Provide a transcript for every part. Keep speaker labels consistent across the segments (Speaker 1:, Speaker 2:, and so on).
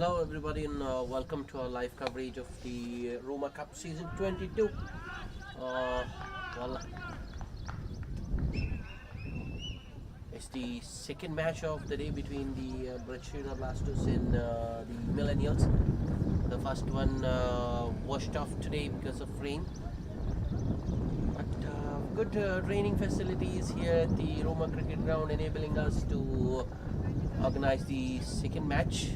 Speaker 1: Hello, everybody, and welcome to our live coverage of the Ruma Cup Season 22. Well, it's the second match of the day between the Brachyura Blasters and the Millennials. The first one washed off today because of rain. But good training facilities here at the Ruma Cricket Ground, enabling us to organize the second match.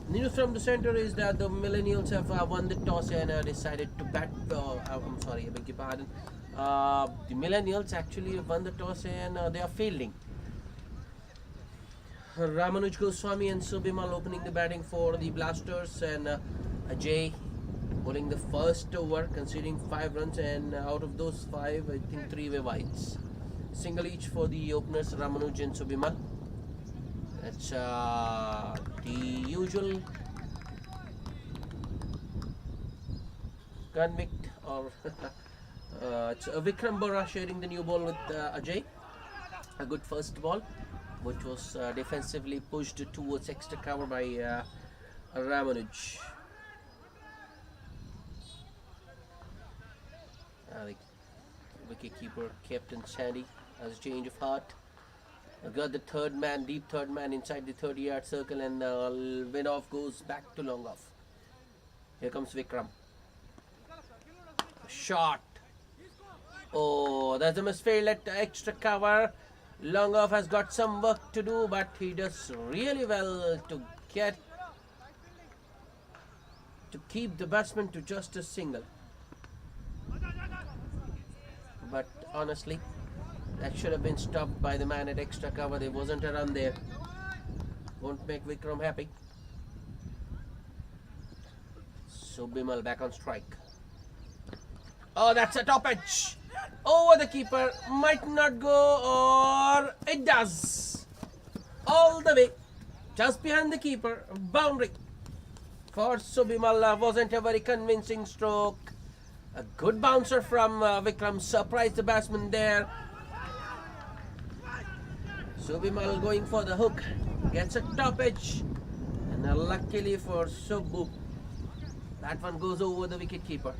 Speaker 1: News from the center is that the Millennials have won the toss and decided to bat. I'm sorry, I beg your pardon. The Millennials actually won the toss and they are fielding. Ramanuj Goswami and Subimal opening the batting for the Blasters, and Ajay bowling the first over, conceding 5 runs, and out of those 5, I think 3 were wides. Single each for the openers Ramanuj and Subimal. That's the usual convict, or it's Vikram Bora sharing the new ball with Ajay. A good first ball, which was defensively pushed towards extra cover by Ramanuj. The wicketkeeper Captain Sandy has a change of heart. Got the deep third man inside the 30-yard circle, and win off goes back to long off. Here comes Vikram. Shot. Oh, there's a misfield at extra cover. Long off has got some work to do, but he does really well to keep the batsman to just a single. But honestly, that should have been stopped by the man at extra cover. There wasn't a run there. Won't make Vikram happy. So Bimal back on strike. Oh, that's a top edge. Over the keeper. Might not go, or it does. All the way. Just behind the keeper. Boundary. For Subimal, wasn't a very convincing stroke. A good bouncer from Vikram. Surprised the batsman there. Subimal going for the hook, gets a top edge, and luckily for Subbu, that one goes over the wicketkeeper.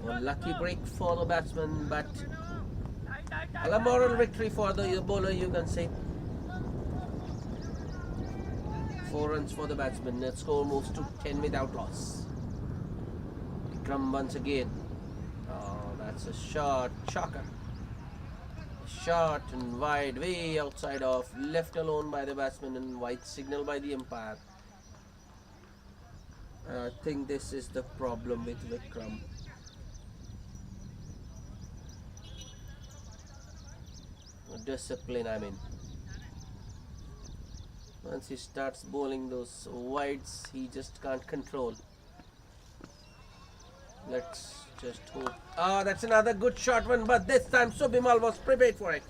Speaker 1: So lucky break for the batsman, but a moral victory for the bowler, you can say. 4 runs for the batsman. The score moves to 10 without loss. Vikram once again. Oh, that's a shot, shocker. Shot and wide, way outside off, left alone by the batsman, and white signal by the umpire. I think this is the problem with Vikram. Discipline, I mean. Once he starts bowling those wides, he just can't control. Let's just hope. Oh, that's another good shot one, but this time Subimal was prepared for it.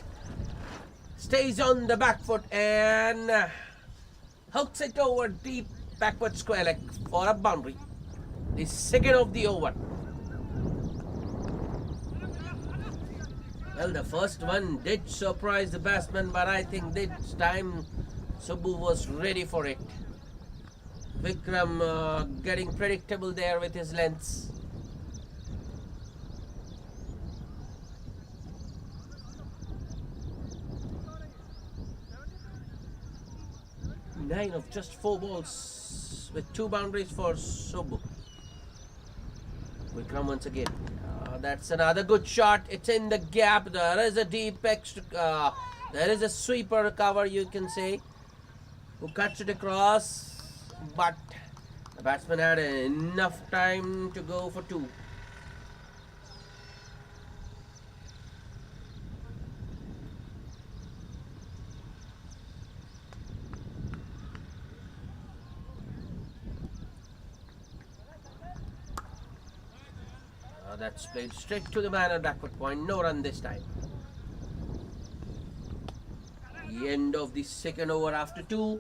Speaker 1: Stays on the back foot and hooks it over deep backward square leg for a boundary. The second of the over. Well, the first one did surprise the batsman, but I think this time Subbu was ready for it. Vikram getting predictable there with his lengths. 9 of just 4 balls with 2 boundaries for Subbu. Vikram once again. That's another good shot. It's in the gap. There is a deep extra. There is a sweeper cover, you can say, who cuts it across, but the batsman had enough time to go for 2. That's played straight to the man at backward point. No run this time. The end of the second over after 2.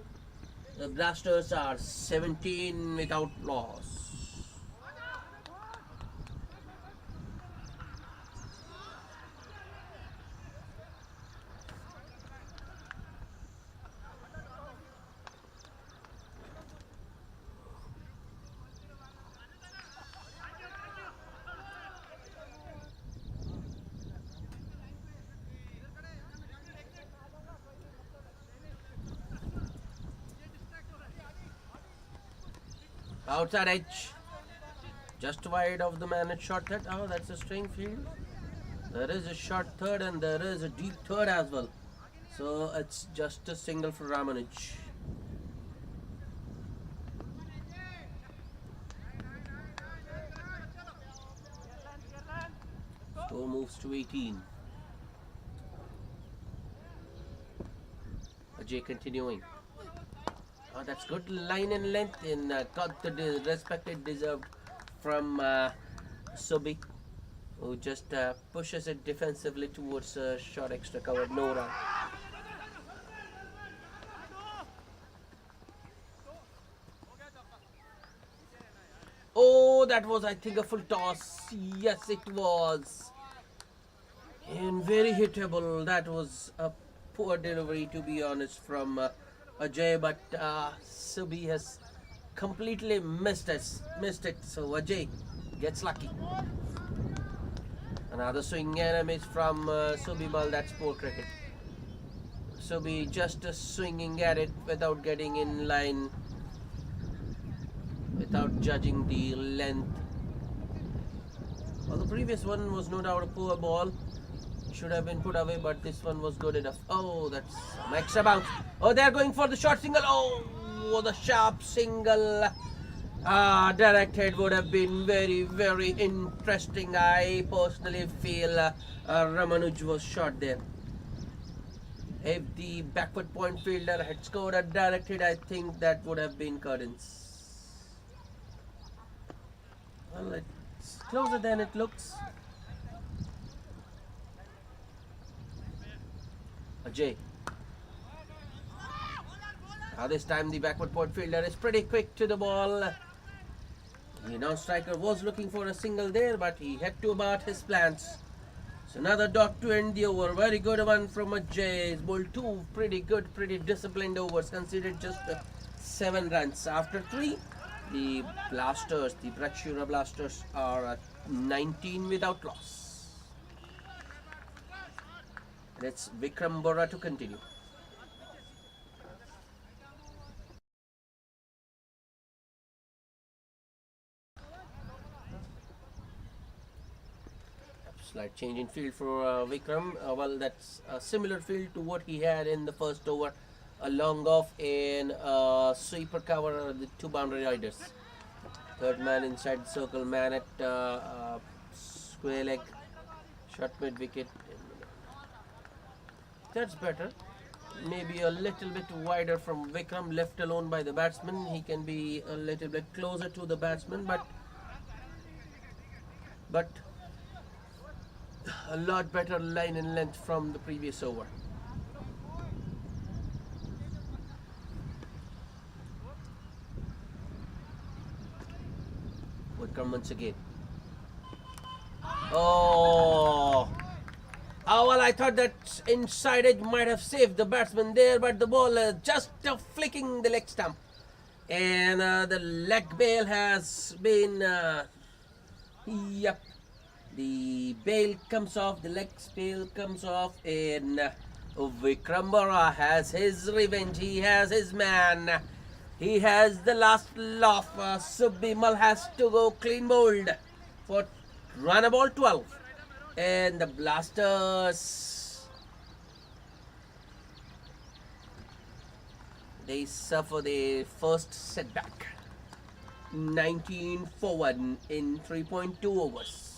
Speaker 1: The Blasters are 17 without loss. Outside edge. Just wide of the man at short third. Oh, that's a strange field. There is a short third and there is a deep third as well. So it's just a single for Ramanuj. Score moves to 18. Ajay continuing. Oh, that's good line and length and got the respect it deserved from Subi, who just pushes it defensively towards short extra cover. No run. Oh, that was, I think, a full toss. Yes, it was. And very hittable. That was a poor delivery, to be honest, from Ajay. But Subi has completely missed it. So Ajay gets lucky. Another swing and a miss from Subi Mal. That's poor cricket. Subi just swinging at it without getting in line, without judging the length. Well, the previous one was no doubt a poor ball. Should have been put away, but this one was good enough. Oh, that's some extra bounce. Oh, they're going for the short single. Oh, the sharp single. Direct hit would have been very, very interesting. I personally feel Ramanuj was shot there. If the backward point fielder had scored a direct hit, I think that would have been curtains. Well, it's closer than it looks. Ajay. Now this time the backward point fielder is pretty quick to the ball. The non-striker was looking for a single there, but he had to abort his plans. So another dot to end the over. Very good one from Ajay. He's bowled two pretty good, pretty disciplined overs. Considered just 7 runs. After 3, the Blasters, the Brachyura Blasters, are at 19 without loss. And it's Vikram Bora to continue. Slight change in field for Vikram. Well, that's a similar field to what he had in the first over. A long off in sweeper cover, the 2 boundary riders. Third man inside the circle, man at square leg, short mid wicket. That's better. Maybe a little bit wider from Vikram, left alone by the batsman. He can be a little bit closer to the batsman, but a lot better line and length from the previous over. Vikram once again. Oh, well, I thought that inside edge might have saved the batsman there, but the ball just flicking the leg stump. And the leg bail has been, yep, the bail comes off, the leg bail comes off, and Vikram Bora has his revenge. He has his man. He has the last laugh. Subbimal has to go clean bowled for run ball 12. And the Blasters, they suffer the first setback. 19 forward in 3.2 overs.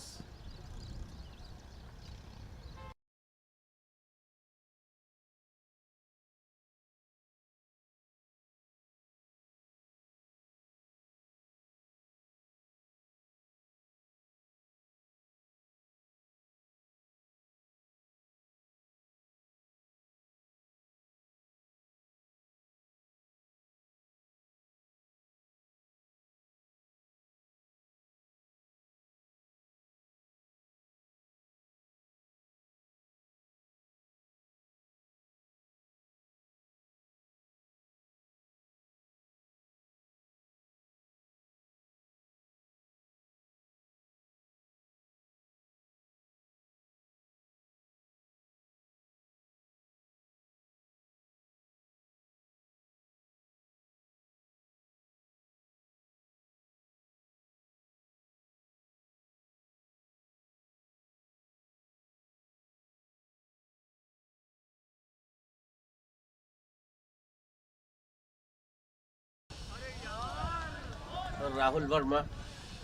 Speaker 1: Rahul Verma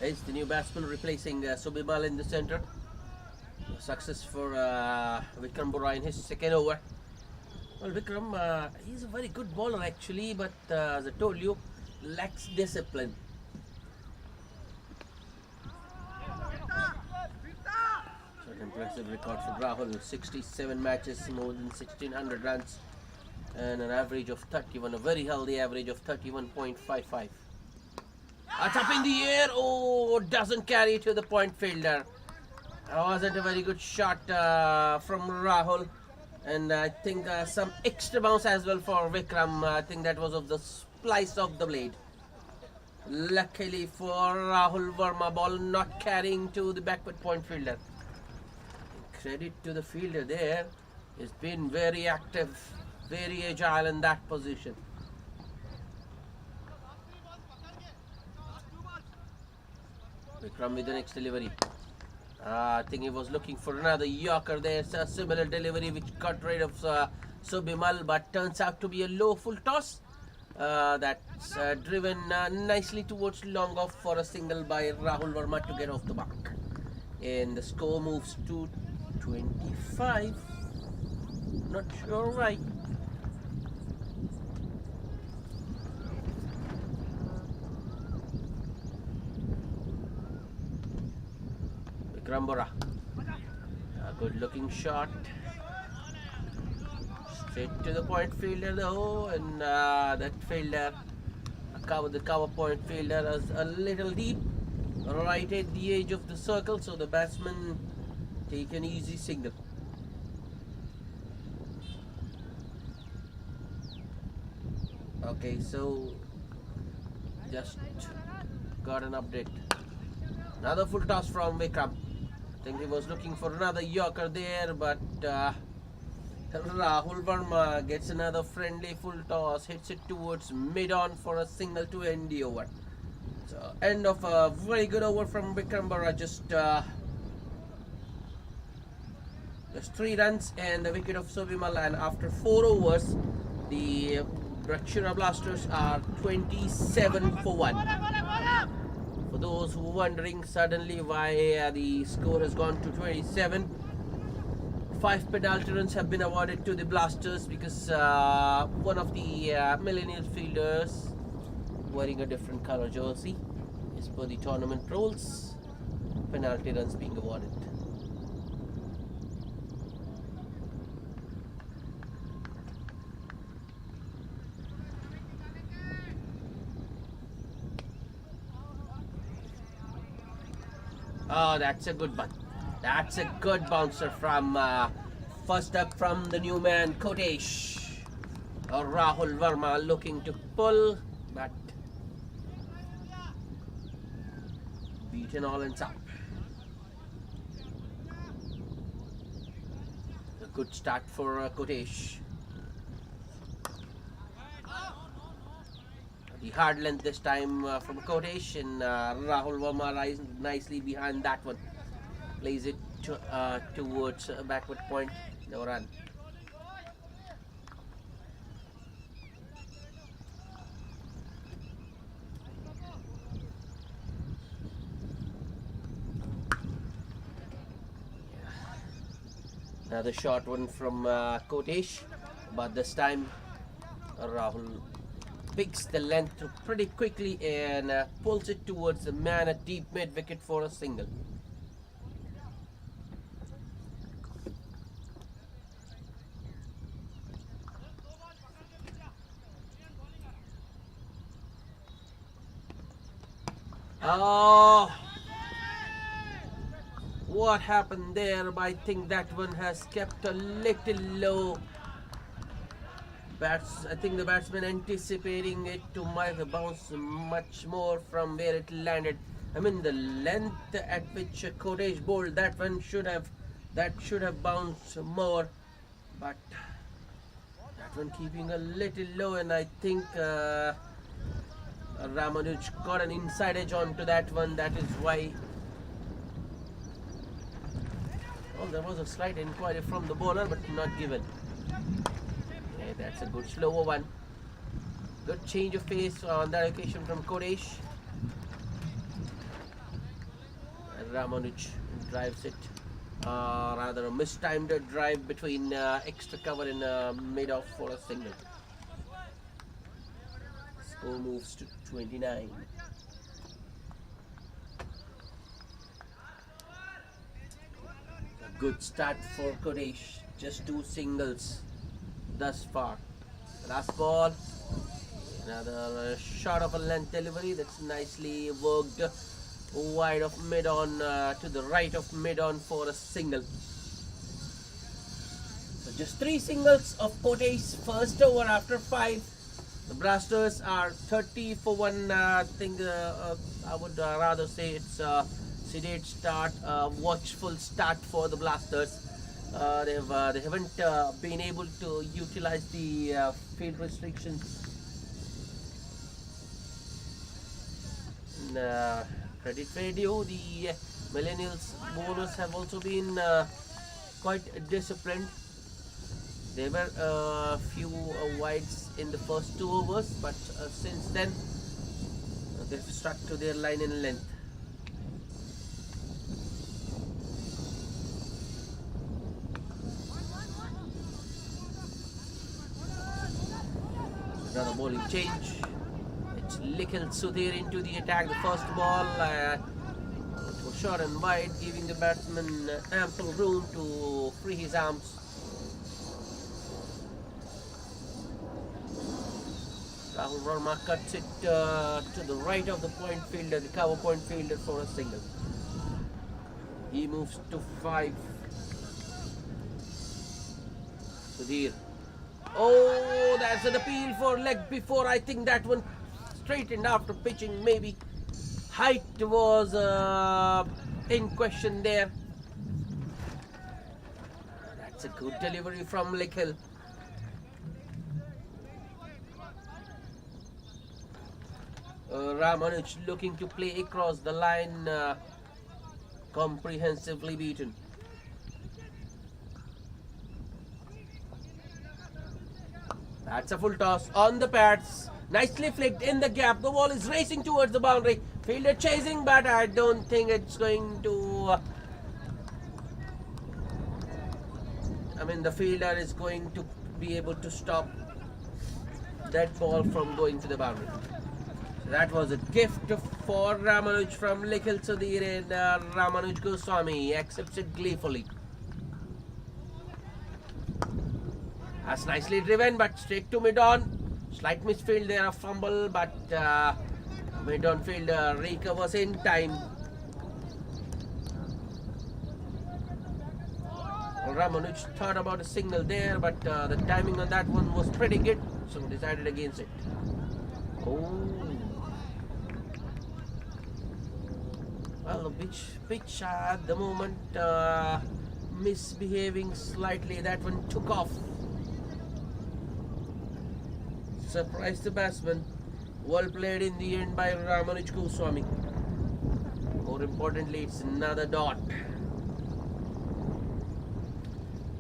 Speaker 1: is the new batsman replacing Subimal in the center. Success for Vikram Bora in his second over. Well, Vikram, he's a very good bowler actually, but as I told you, lacks discipline. So an impressive record for Rahul, 67 matches, more than 1600 runs and an average of 31, a very healthy average of 31.55. Up in the air, oh, doesn't carry to the point fielder. Wasn't a very good shot from Rahul, and I think some extra bounce as well for Vikram. I think that was of the splice of the blade. Luckily for Rahul Verma, ball not carrying to the backward point fielder. Credit to the fielder there. He's been very active, very agile in that position. Vikram with the next delivery. I think he was looking for another Yorker there. It's a similar delivery which got rid of Subimal, but turns out to be a low full toss. That's driven nicely towards long off for a single by Rahul Verma to get off the mark. And the score moves to 25. Not sure why. Vikram Bora. A good looking shot. Straight to the point fielder though, and that fielder, the cover point fielder is a little deep, right at the edge of the circle, so the batsman take an easy signal. Okay, so just got an update. Another full toss from Vikram. I think he was looking for another Yorker there, but Rahul Verma gets another friendly full toss, hits it towards mid-on for a single to end the over. So end of a very good over from Vikram Bora. Just 3 runs and the wicket of Subimal, and after 4 overs, the Brachyura Blasters are 27 for 1. For those who are wondering suddenly why the score has gone to 27, 5 penalty runs have been awarded to the Blasters because one of the Millennials fielders wearing a different color jersey. As per the tournament rules, penalty runs being awarded. Oh, that's a good one. That's a good bouncer from first up from the new man Kotesh. Rahul Verma looking to pull, but beaten all ends up. A good start for Kotesh. The hard length this time from Kotesh, and Rahul Verma lies nicely behind that one. Plays it towards backward point, no run. Another short one from Kotesh, but this time Rahul picks the length pretty quickly and pulls it towards the man at deep mid wicket for a single. Oh, what happened there? I think that one has kept a little low. I think the batsman anticipating it to bounce much more from where it landed. I mean, the length at which Kotesh bowled, that should have bounced more, but that one keeping a little low, and I think Ramanuj got an inside edge onto that one. That is why. Oh, there was a slight inquiry from the bowler, but not given. Okay, that's a good slower one. Good change of pace on that occasion from Kotesh. Ramanuj drives it. Rather a mistimed drive between extra cover in mid off for a single. Score moves to 29. A good start for Kodesh. Just 2 singles thus far. Last ball. Another shot of a length delivery that's nicely worked wide of mid on to the right of mid on for a single. So just 3 singles of Kotesh's first over after 5. The Blasters are 30 for 1. I think I would rather say it's a sedate start, watchful start for the Blasters. They haven't been able to utilize the field restrictions. Credit radio, the Millennials bowlers have also been quite disciplined. There were a few wides in the first 2 overs, but since then they've stuck to their line in length. Another bowling change. It's Likhil Sudhir into the attack. The first ball was short and wide, giving the batsman ample room to free his arms. Rahul Ruma cuts it to the right of the point fielder, the cover point fielder for a single. He moves to 5. Sudhir. Oh, that's an appeal for leg before. I think that one straightened after pitching. Maybe height was in question there. That's a good delivery from Likhil. Ramanuj looking to play across the line, comprehensively beaten. That's a full toss on the pads. Nicely flicked in the gap. The ball is racing towards the boundary. Fielder chasing, but I don't think it's going to... the fielder is going to be able to stop that ball from going to the boundary. So that was a gift for Ramanuj from Likhil Sudhir, and Ramanuj Goswami accepts it gleefully. That's nicely driven, but straight to mid-on. Slight misfield there, a fumble, but mid-on fielder recovers in time. Ramanuj thought about a single there, but the timing on that one was pretty good, so decided against it. Oh. Well, the pitch at the moment misbehaving slightly. That one took off. Surprised the batsman. Well played in the end by Ramanuj Goswami. More importantly, it's another dot.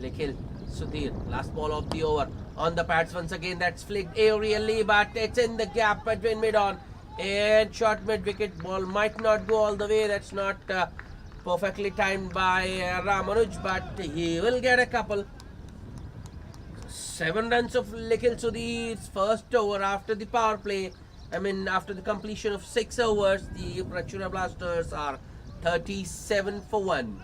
Speaker 1: Likhil Sudhir, last ball of the over. On the pads once again, that's flicked aerially, but it's in the gap between mid-on and short mid-wicket. Ball might not go all the way. That's not perfectly timed by Ramanuj, but he will get a couple. 7 runs of Likhil Sudhir's first over after the power play. After the completion of 6 overs, the Brachyura Blasters are 37 for 1.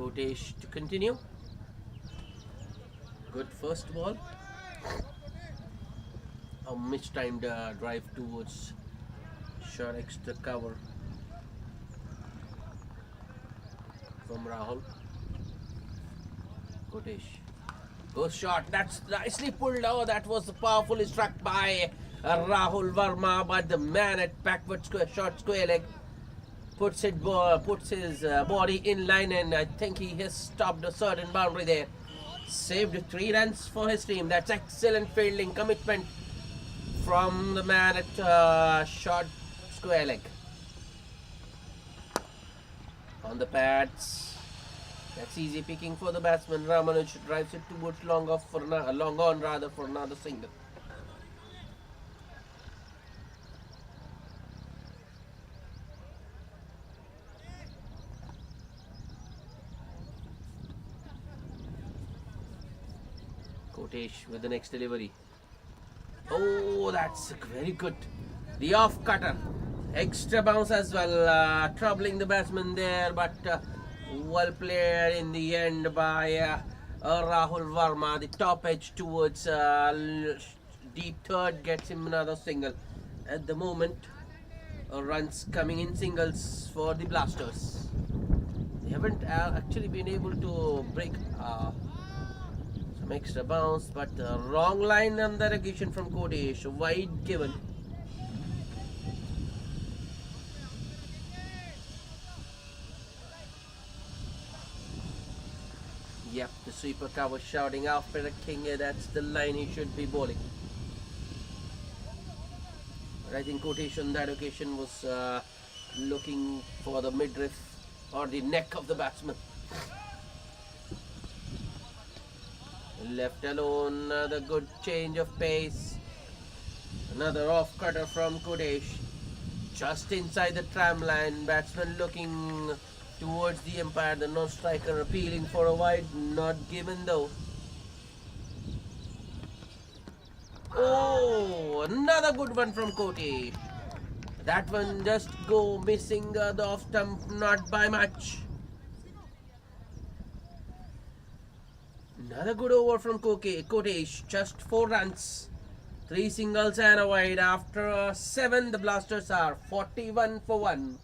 Speaker 1: Kotesh to continue. Good first ball. A mistimed drive towards short extra cover from Rahul. Kotesh goes short. That's nicely pulled. Oh, that was powerfully struck by Rahul Verma, but the man at backward square, short square leg puts his body in line, and I think he has stopped a certain boundary there. Saved 3 runs for his team. That's excellent fielding commitment from the man at short square leg. On the pads, that's easy picking for the batsman. Ramanuj drives it towards long on for another single. Kotesh with the next delivery. Oh, that's very good. The off cutter. Extra bounce as well, troubling the batsman there, but well played in the end by Rahul Verma. The top edge towards deep third gets him another single. At the moment, runs coming in singles for the Blasters. They haven't actually been able to break some extra bounce, but wrong line on that occasion from Kotesh. Wide given. Yep, the sweeper cover shouting after the king. That's the line he should be bowling. But I think Kotesh on that occasion was looking for the midriff or the neck of the batsman. Left alone, another good change of pace. Another off cutter from Kotesh. Just inside the tram line, batsman looking towards the umpire, the non-striker appealing for a wide, not given though. Oh, another good one from Kotesh. That one just go missing the off stump, not by much. Another good over from Kotesh, just 4 runs. 3 singles and a wide. After 7, the Blasters are 41 for 1.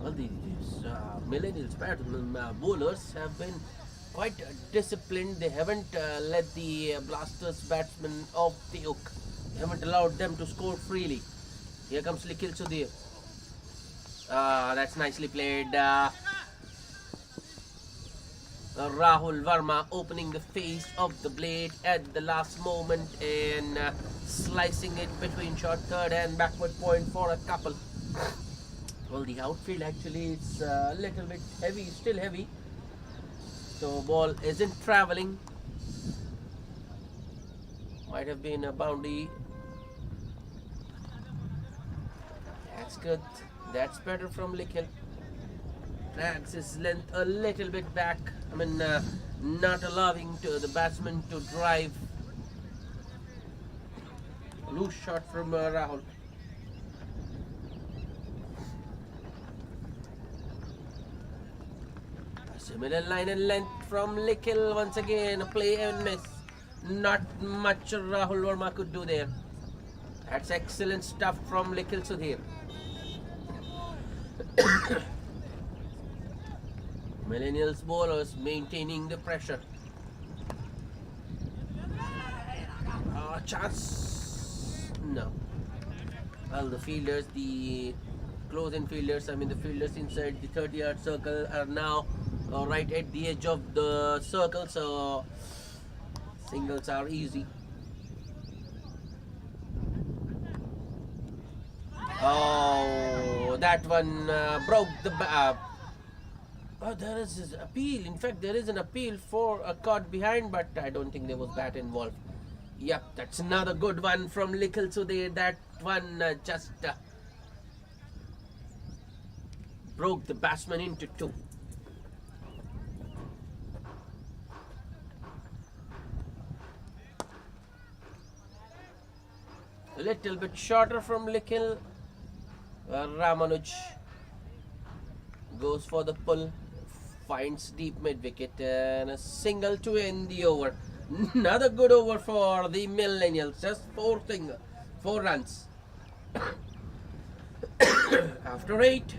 Speaker 1: Well, these Millennials bowlers have been quite disciplined. They haven't let the Blasters batsmen off the hook. They haven't allowed them to score freely. Here comes Nikhil Sudhir. That's nicely played. Rahul Verma opening the face of the blade at the last moment and slicing it between short third and backward point for a couple. Well, the outfield actually is a little bit heavy, still heavy. So ball isn't travelling. Might have been a boundary. That's good. That's better from Nikhil. Drags his length a little bit back. I mean, not allowing the batsman to drive. Loose shot from Rahul. Similar line and length from Nikhil once again. A play and miss. Not much Rahul Verma could do there. That's excellent stuff from Nikhil Sudhir. Millennials bowlers maintaining the pressure. Chance? No. Well, the fielders, the close-in fielders, I mean the fielders inside the 30-yard circle are now right at the edge of the circle, so singles are easy. Oh, that one broke the oh, there is an appeal. In fact, there is an appeal for a caught behind, but I don't think there was bat involved. Yep, that's another good one from Nikhil Sudhir. That one just broke the batsman into two. A little bit shorter from Likhil. Ramanuj goes for the pull, finds deep mid wicket, and a single to end the over. Another good over for the Millennials, just four runs. After 8,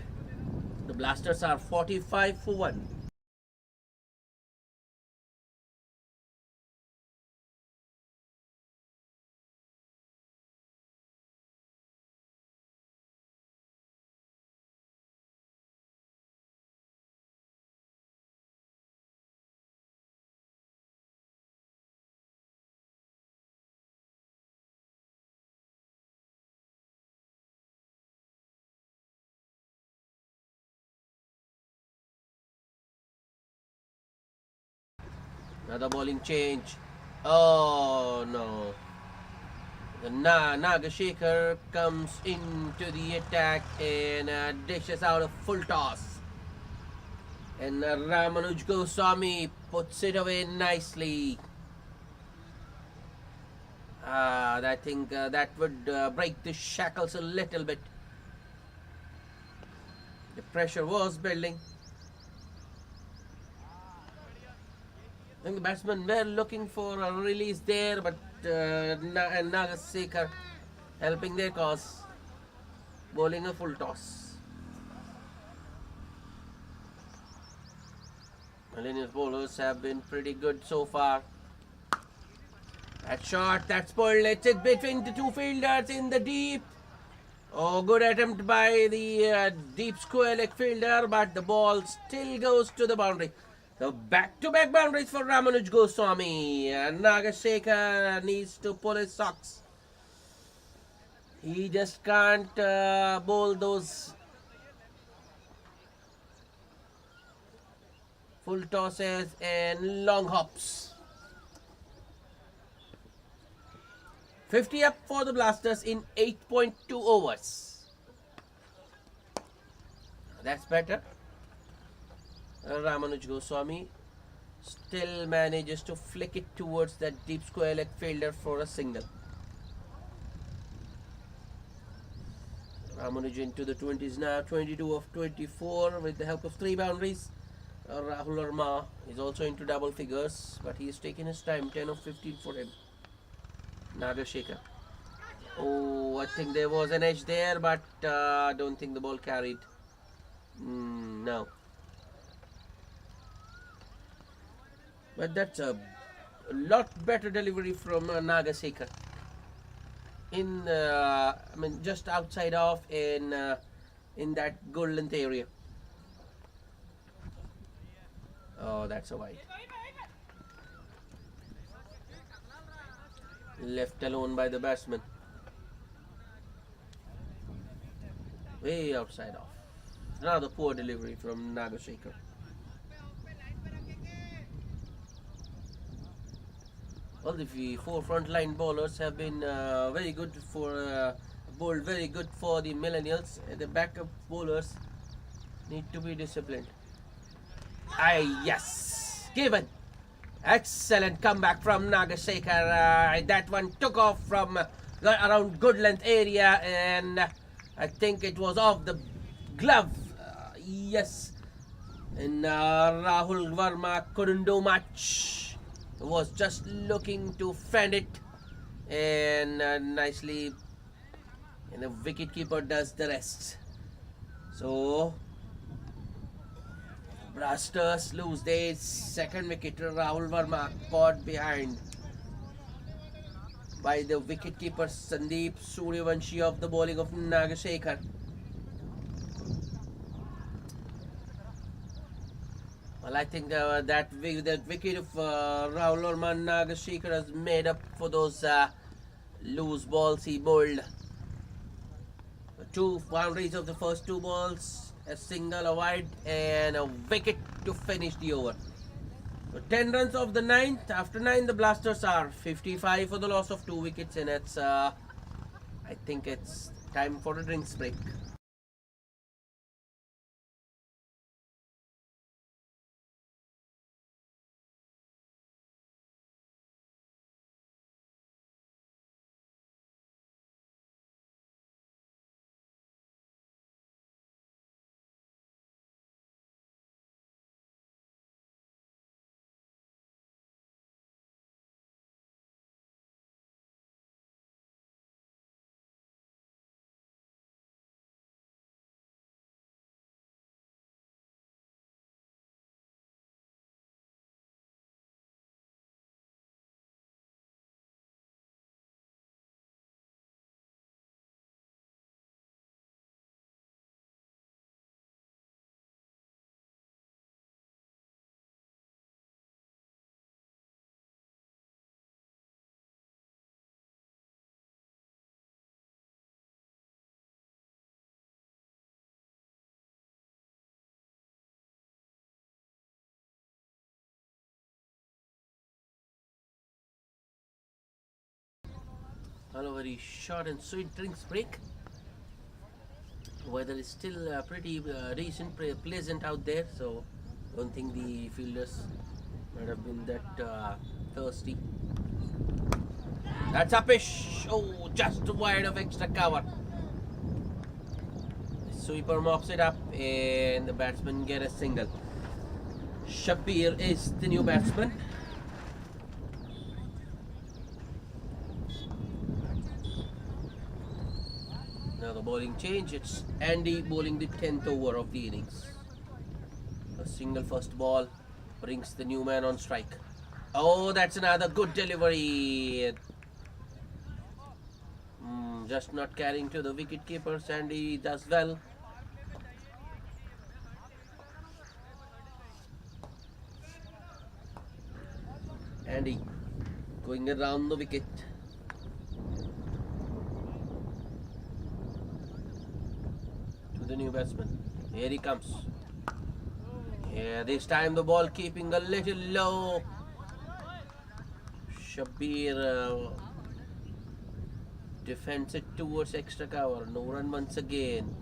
Speaker 1: the Blasters are 45 for 1. Another bowling change. Oh no. The Nagashekhar comes into the attack and dishes out a full toss. And Ramanuj Goswami puts it away nicely. I think that would break the shackles a little bit. The pressure was building. I think the batsmen were looking for a release there, but Nagashekhar helping their cause, bowling a full toss. Millennials bowlers have been pretty good so far. That shot, that spoiled. Let's it between the two fielders in the deep. Oh, good attempt by the deep square leg fielder, but the ball still goes to the boundary. So back-to-back boundaries for Ramanuj Goswami. Nagashekhar needs to pull his socks. He just can't bowl those full tosses and long hops. 50 up for the Blasters in 8.2 overs. That's better. Ramanuj Goswami still manages to flick it towards that deep square leg fielder for a single. Ramanuj into the 20s now, 22 of 24 with the help of 3 boundaries. Rahul Ruma is also into double figures, but he is taking his time, 10 of 15 for him. Nagashekhar. Oh, I think there was an edge there, but I don't think the ball carried. No. But that's a lot better delivery from Nagashekhar. Just outside of in that goal length area. Oh, that's a wide. Left alone by the batsman. Way outside off. Another poor delivery from Nagashekhar. All the 4 frontline bowlers have been very good for bowled very good for the Millennials. The backup bowlers need to be disciplined. Yes, given. Excellent comeback from Nagashekhar. That one took off from around good length area, and I think it was off the glove. Yes, and Rahul Verma couldn't do much. Was just looking to fend it, and nicely, and the wicketkeeper does the rest. So Blasters lose their second wicket. Rahul Verma caught behind by the wicketkeeper Sandeep Suryavanshi of the bowling of Nagashekhar. Well, I think that wicket of Rahul Verma Nagashekhar has made up for those loose balls he bowled. 2 boundaries of the first 2 balls, a single, a wide, and a wicket to finish the over. So 10 runs of the 9th. After 9, the Blasters are 55 for the loss of 2 wickets, and it's I think it's time for a drinks break. On a very short and sweet drinks break. Weather is still pretty decent, pleasant out there, so don't think the fielders might have been that thirsty. That's upish. Oh, just wide of extra cover. The sweeper mops it up, and the batsman get a single. Shabir is the new batsman. Now the bowling change. It's Andy bowling the 10th over of the innings. A single first ball brings the new man on strike. Oh, that's another good delivery. Just not carrying to the wicket keeper. Sandy does well. Andy going around the wicket. To the new batsman. Here he comes. Yeah, this time the ball keeping a little low. Shabir defends it towards extra cover. No run once again.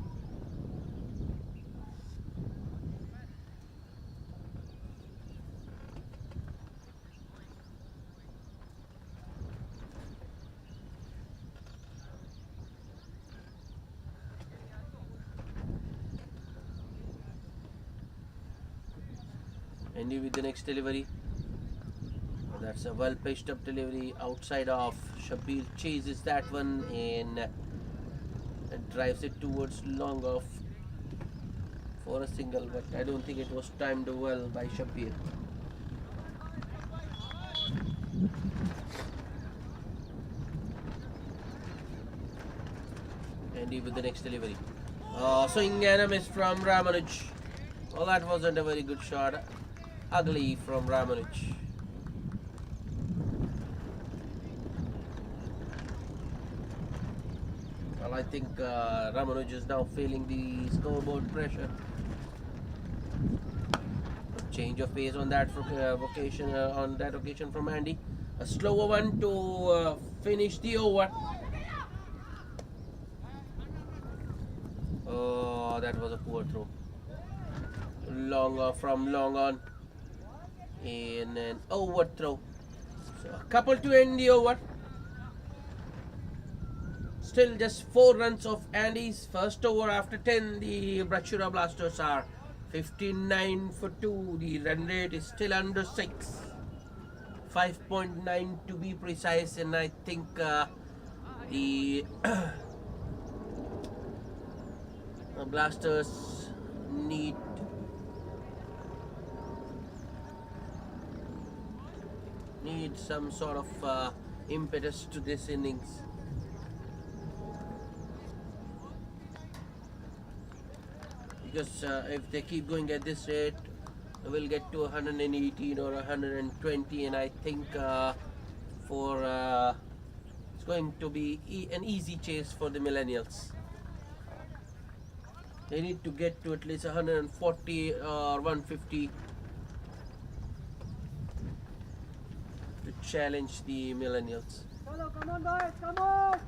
Speaker 1: Andy with the next delivery. That's a well pitched up delivery outside off. Shabir chases that one and drives it towards long off for a single, but I don't think it was timed well by Shabir. Andy with the next delivery. Swing and a miss from Ramanuj. Well, that wasn't a very good shot. Ugly from Ramanuj. Well, I think Ramanuj is now feeling the scoreboard pressure. A change of pace on that occasion from Andy. A slower one to finish the over. Oh, that was a poor throw. From long on. In an overthrow. So a couple to end the over. Still just 4 runs of Andy's first over after 10. The Brachyura Blasters are 59 for 2. The run rate is still under 6. 5.9 to be precise, and I think the Blasters need some sort of impetus to this innings. Because if they keep going at this rate, we'll get to 118 or 120, and I think it's going to be an easy chase for the Millennials. They need to get to at least 140 or 150 to challenge the Millennials.
Speaker 2: Come on, boys, come on!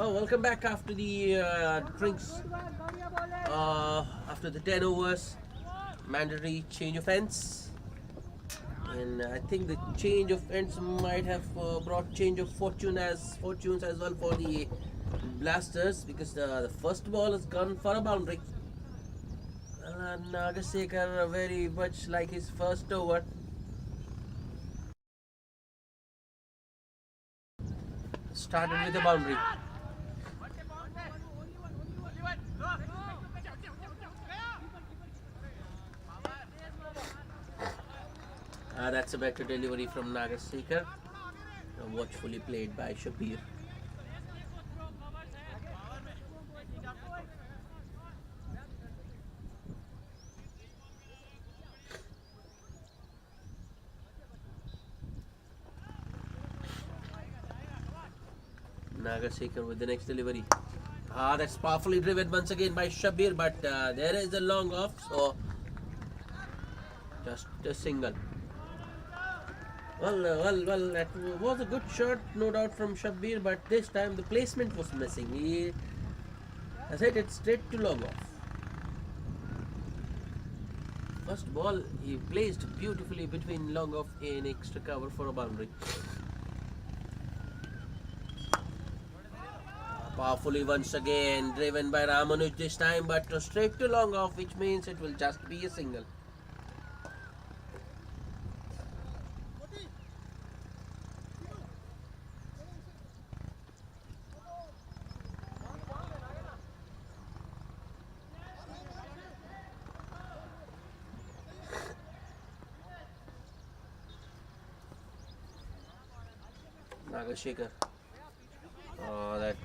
Speaker 1: Oh, welcome back after the drinks. After the 10 overs, mandatory change of ends. And I think the change of ends might have brought change of fortunes as well for the Blasters, because the first ball has gone for a boundary. Nagasekar very much like his first over. Started with a boundary. That's a better delivery from Nagasekar. Watchfully played by Shabir. Nagasekar with the next delivery. That's powerfully driven once again by Shabir, but there is a long off, so just a single. Well, that was a good shot, no doubt, from Shabir, but this time the placement was missing. He has hit it straight to long off. First ball, he placed beautifully between long off and extra cover for a boundary. Powerfully once again, driven by Ramanuj this time, but straight to long off, which means it will just be a single. Nagasekar. That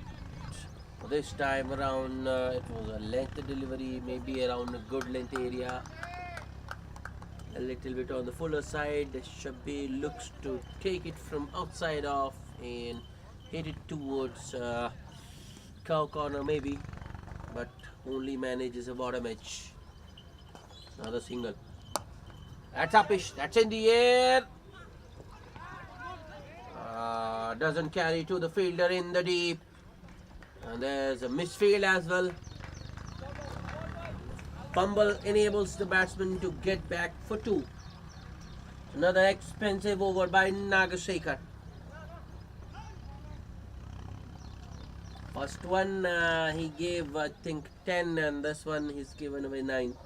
Speaker 1: this time around it was a length delivery, maybe around a good length area. A little bit on the fuller side. Shabir looks to take it from outside off and hit it towards cow corner maybe, but only manages a bottom edge. Another single. That's upish. That's in the air. Doesn't carry to the fielder in the deep. And there's a misfield as well. Fumble enables the batsman to get back for two. Another expensive over by Nagasekar. First one he gave, I think, 10, and this one he's given away 9.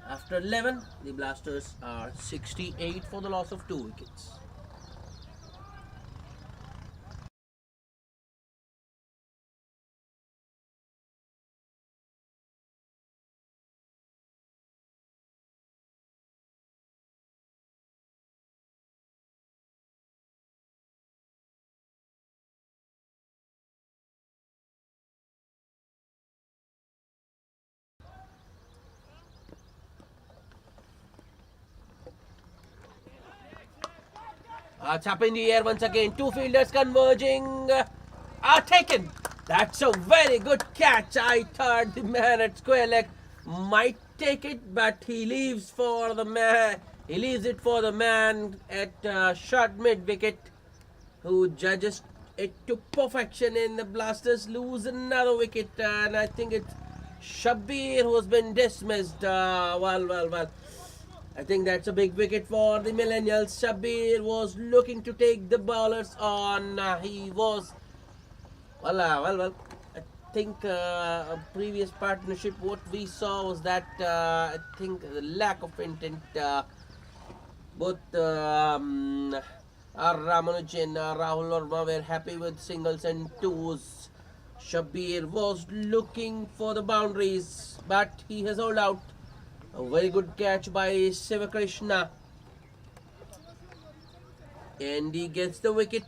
Speaker 1: After 11, the Blasters are 68 for the loss of 2 wickets. It's up in the air once again. 2 fielders converging. Are taken. That's a very good catch. I thought the man at square leg might take it, but he leaves for the man. He leaves it for the man at short mid wicket, who judges it to perfection. And the Blasters lose another wicket. And I think it's Shabir who has been dismissed. Well. I think that's a big wicket for the Millennials. Shabir was looking to take the bowlers on. He was, well. I think a previous partnership, what we saw was that I think the lack of intent. Both Ramanuj and Rahul Ruma were happy with singles and twos. Shabir was looking for the boundaries, but he has held out. A very good catch by Sivakrishna. And he gets the wicket.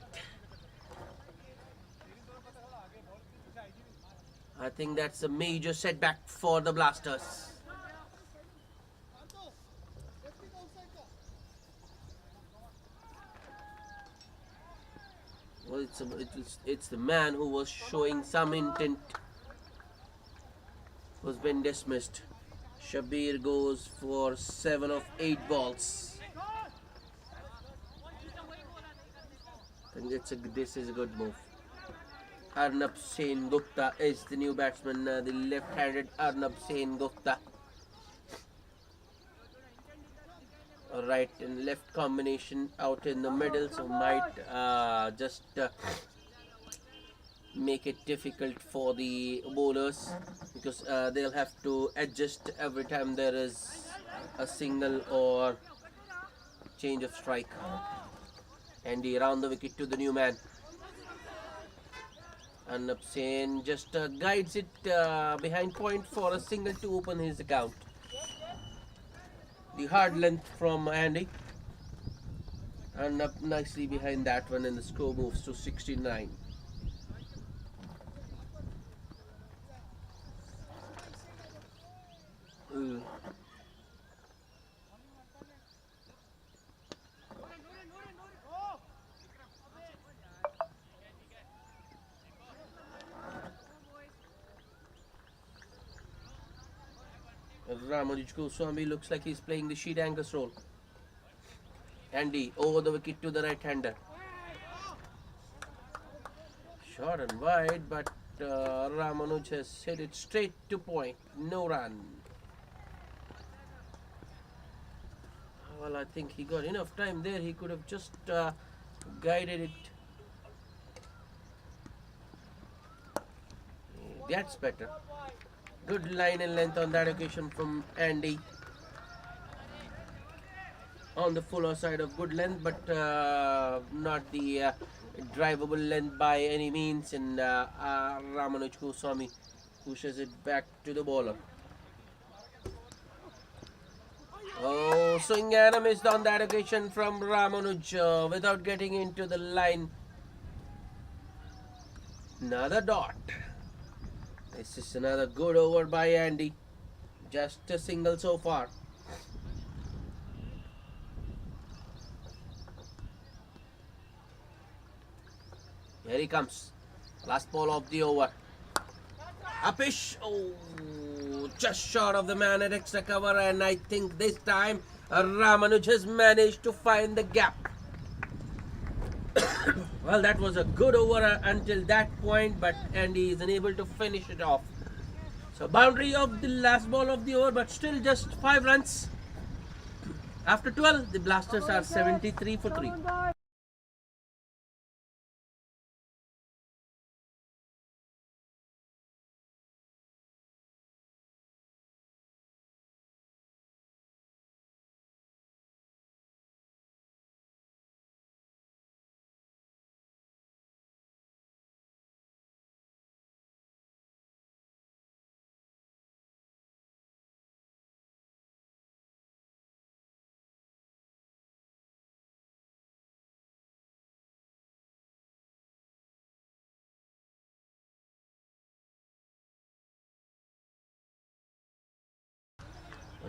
Speaker 1: I think that's a major setback for the Blasters. Well, it's the man who was showing some intent who's been dismissed. Shabir goes for 7 of 8 balls. think this is a good move. Arnab Sen Gupta is the new batsman, the left-handed Arnab Sen Gupta. Right and left combination out in the middle, so might just make it difficult for the bowlers, because they'll have to adjust every time there is a single or change of strike. Andy round the wicket to the new man. Arnab Sen just guides it behind point for a single to open his account. The hard length from Andy, and up nicely behind that one, and the score moves to 69. Ramanuj Goswami looks like he's playing the sheet anchors role. Andy over the wicket to the right-hander. Short and wide, but Ramanuj has hit it straight to point. No run. Well, I think he got enough time there. He could have just guided it. That's better. Good line and length on that occasion from Andy. On the fuller side of good length, but not the drivable length by any means. And Ramanuj Goswami pushes it back to the bowler. Oh, swing and a miss on that occasion from Ramanuj without getting into the line. Another dot. This is another good over by Andy. Just a single so far. Here he comes. Last ball of the over. Upish. Oh, just short of the man at extra cover, and I think this time Ramanuj has managed to find the gap. Well, that was a good over until that point, but Andy is unable to finish it off. So boundary of the last ball of the over, but still just 5 runs. After 12, the Blasters are 73 for 3.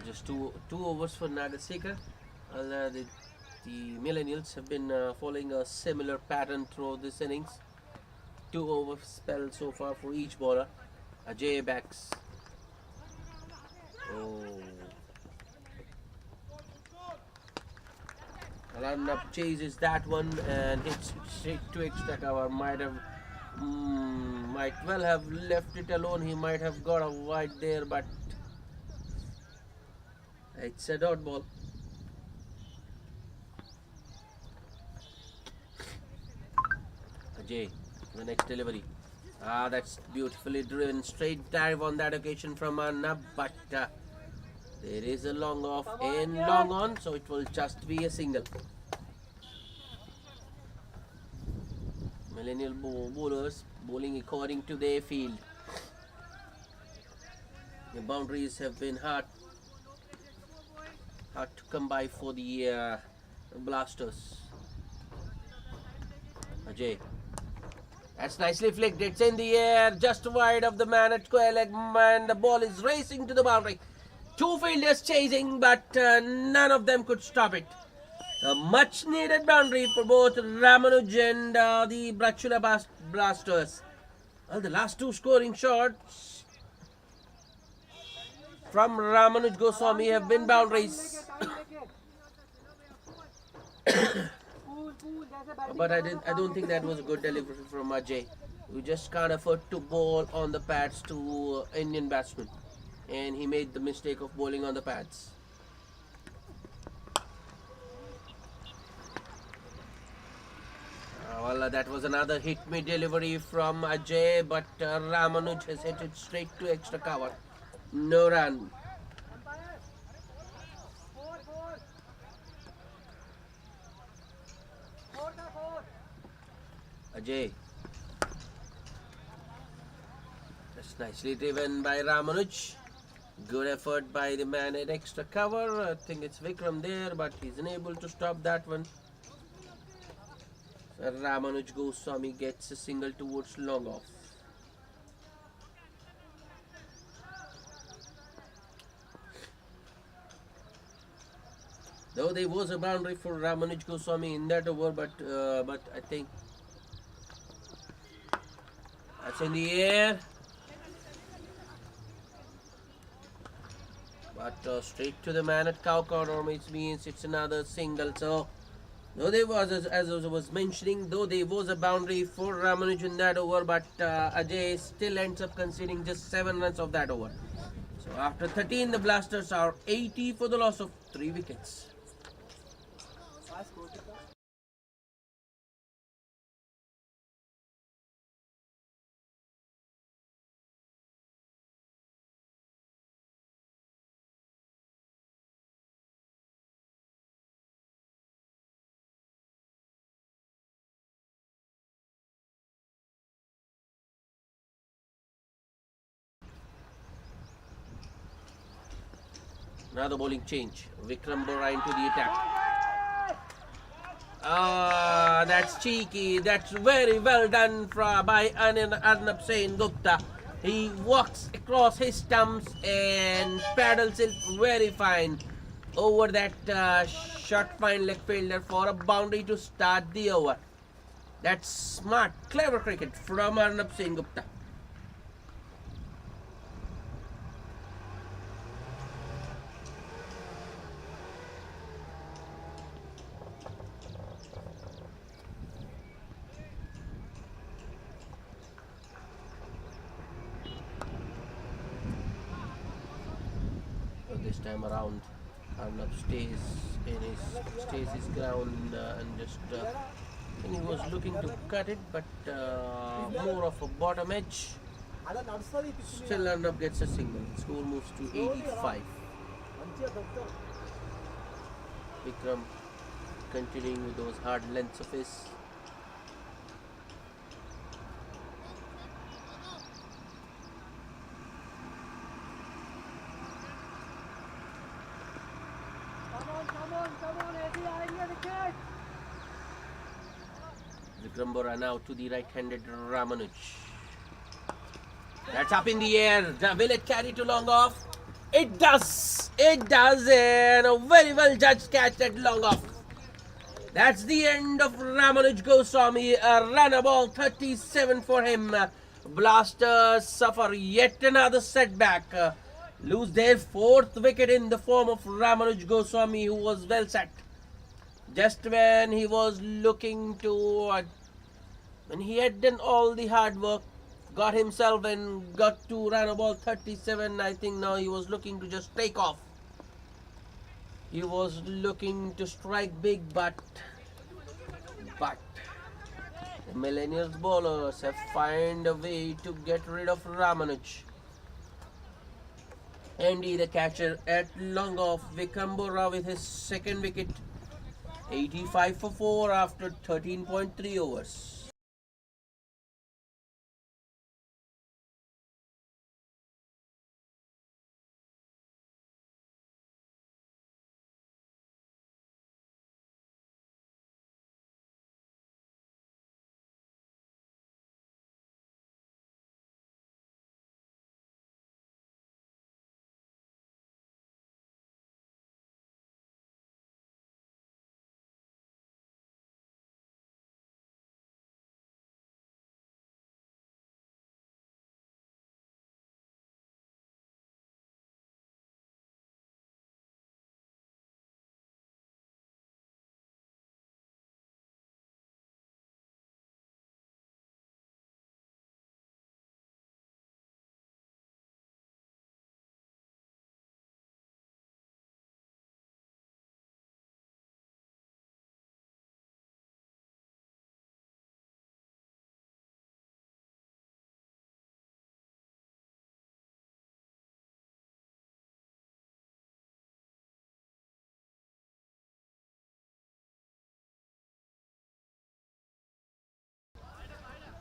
Speaker 1: Just two overs for Nagaseka. The Millennials have been following a similar pattern throughout this innings. 2 over spell so far for each bowler. Ajay backs. Oh. Arnab chases that one and hits straight to extra cover. Might well have left it alone. He might have got a wide there, but it's a dot ball. Ajay, the next delivery. That's beautifully driven. Straight dive on that occasion from Arnab, but there is a long off and long on, so it will just be a single. Millennial bowlers bowling according to their field. The boundaries have been hard to come by for the Blasters. Ajay. That's nicely flicked. It's in the air, just wide of the man at square leg, and the ball is racing to the boundary. 2 fielders chasing, but none of them could stop it. A much needed boundary for both Ramanuj and the Brachyura Blasters. Well, the last 2 scoring shots from Ramanuj Goswami have been boundaries.
Speaker 2: Cool,
Speaker 1: But I don't think that was a good delivery from Ajay. We just can't afford to bowl on the pads to Indian batsmen, and he made the mistake of bowling on the pads. Well, that was another hit me delivery from Ajay, but Ramanuj has hit it straight to extra cover. No run.
Speaker 2: Umpire. Four, four. Four का four.
Speaker 1: Ajay. That's nicely driven by Ramanuj. Good effort by the man at extra cover. I think it's Vikram there, but he's unable to stop that one. So Ramanuj Goswami gets a single towards long off. Though there was a boundary for Ramanuj Goswami in that over, but I think that's in the air. But straight to the man at cow corner, which means it's another single. So, though there was, as I was mentioning, though there was a boundary for Ramanuj in that over, but Ajay still ends up conceding just 7 runs of that over. So after 13, the Blasters are 80 for the loss of 3 wickets. Another bowling change. Vikram Bora into the attack. Ah, that's cheeky. That's very well done by Arnab Sen Gupta. He walks across his stumps and paddles it very fine over that short fine leg fielder for a boundary to start the over. That's smart, clever cricket from Arnab Sen Gupta. This time around, Arnab stays his ground and just I think he was looking to cut it, but more of a bottom edge. Still Arnab gets a single. Score moves to 85. Vikram continuing with those hard lengths of his.
Speaker 2: Come on, Eddie, आएंगे wicket.
Speaker 1: Vikram Bora now to the right-handed Ramanuj. That's up in the air. Will it carry to long off? It does. It does, and a very well judged catch at long off. That's the end of Ramanuj Goswami. A runner ball 37 for him. Blasters suffer yet another setback. Lose their 4th wicket in the form of Ramanuj Goswami, who was well set. Just when he was looking to, when he had done all the hard work, got himself and got to run about 37, I think now he was looking to just take off. He was looking to strike big, but the Millennials bowlers have found a way to get rid of Ramanuj. Andy the catcher at long off. Vikram Bora with his 2nd wicket. 85 for 4 after 13.3 overs.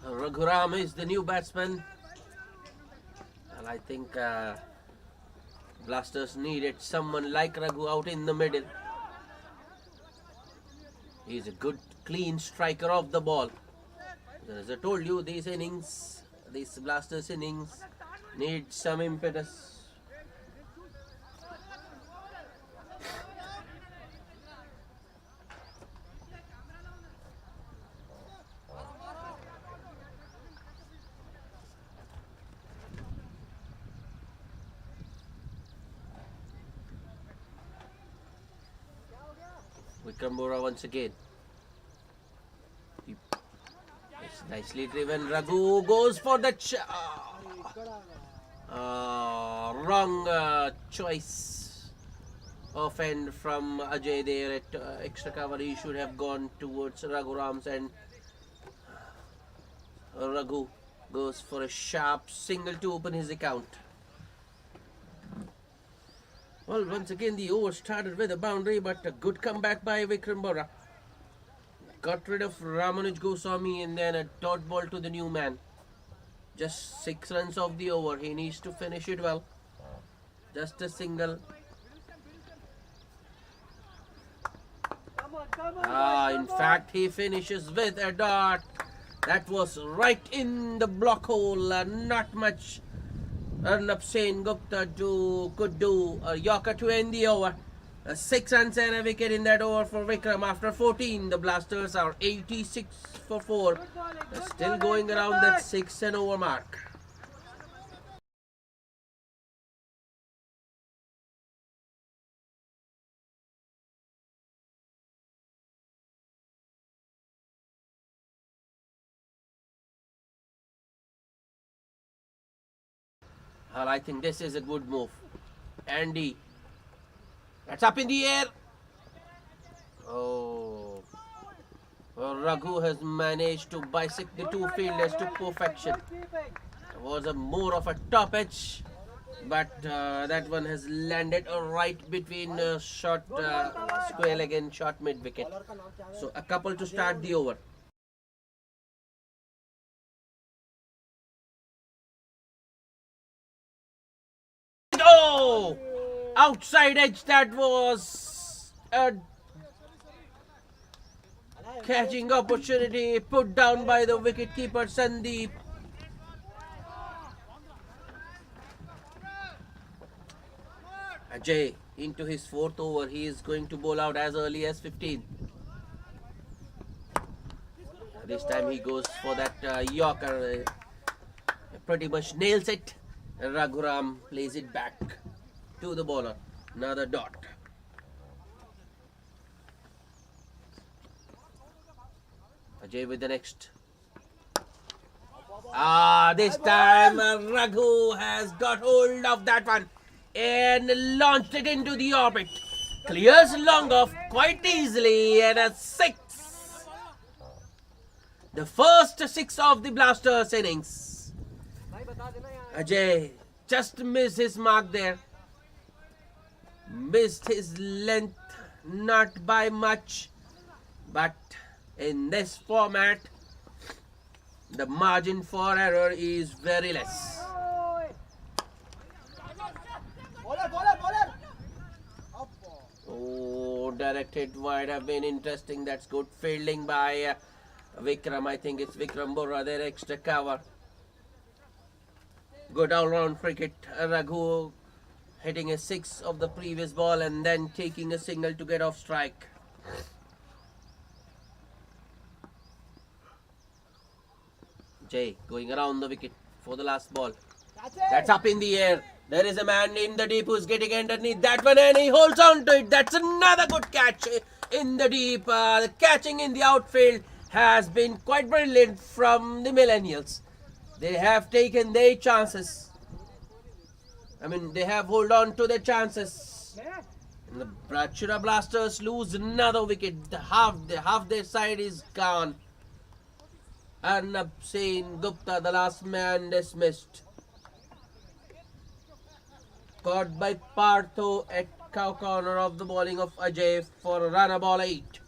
Speaker 1: Raghuram is the new batsman. And I think Blasters needed someone like Raghu out in the middle. He's a good, clean striker of the ball. As I told you, these Blasters innings need some impetus. Vikram Bora once again. It's nicely driven. Raghu goes for the wrong choice of end from Ajay there at extra cover. He should have gone towards Raghuram's end. Raghu goes for a sharp single to open his account. Well, once again the over started with a boundary, but a good comeback by Vikram Bora. Got rid of Ramanuj Goswami and then a dot ball to the new man. Just 6 runs of the over. He needs to finish it well. Just a single. In fact, he finishes with a dot. That was right in the block hole. Not much Arnab Gupta could do a Yorker to end the over. 6 runs and a wicket in that over for Vikram. After 14, the Blasters are 86 for 4. They're still going around that 6 and over mark. Well, I think this is a good move. Andy. That's up in the air. Oh. Well, Raghu has managed to bisect the two fielders to perfection. It was more of a top edge, but that one has landed right between short square leg and short mid wicket. So a couple to start the over. Oh! Outside edge, that was a catching opportunity put down by the wicketkeeper Sandeep. Ajay into his 4th over. He is going to bowl out as early as 15. This time he goes for that Yorker. Pretty much nails it. Raghuram plays it back to the bowler. Another dot. Ajay with the next. This time Raghu has got hold of that one and launched it into the orbit. Clears long off quite easily and a 6. The first 6 of the Blasters innings. Ajay just missed his mark there. Missed his length, not by much, but in this format, the margin for error is very less. Oh, directed wide have been interesting. That's good fielding by Vikram. I think it's Vikram Bora, their extra cover. Good all-round cricket. Raghu hitting a 6 of the previous ball and then taking a single to get off strike. Jay going around the wicket for the last ball. That's up in the air. There is a man in the deep who's getting underneath that one and he holds on to it. That's another good catch in the deep. The catching in the outfield has been quite brilliant from the Millennials. They have taken their chances. They have hold on to their chances. And the Brachyura Blasters lose another wicket. Half their side is gone. Arnab Gupta, the last man, dismissed. Caught by Partho at cow corner of the bowling of Ajay for a run ball 8.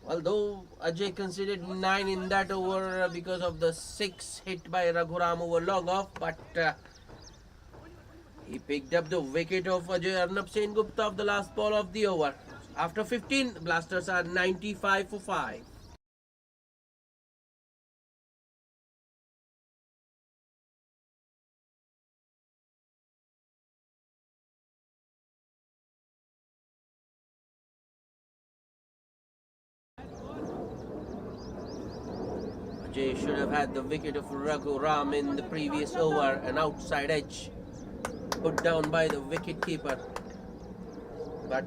Speaker 1: Although Ajay conceded 9 in that over because of the 6 hit by Raghuram over long off, but he picked up the wicket of Ajay Arnab Sen Gupta of the last ball of the over. After 15, the Blasters are 95 for 5. Ajay should have had the wicket of Raghuram in the previous over, an outside edge put down by the wicket keeper. But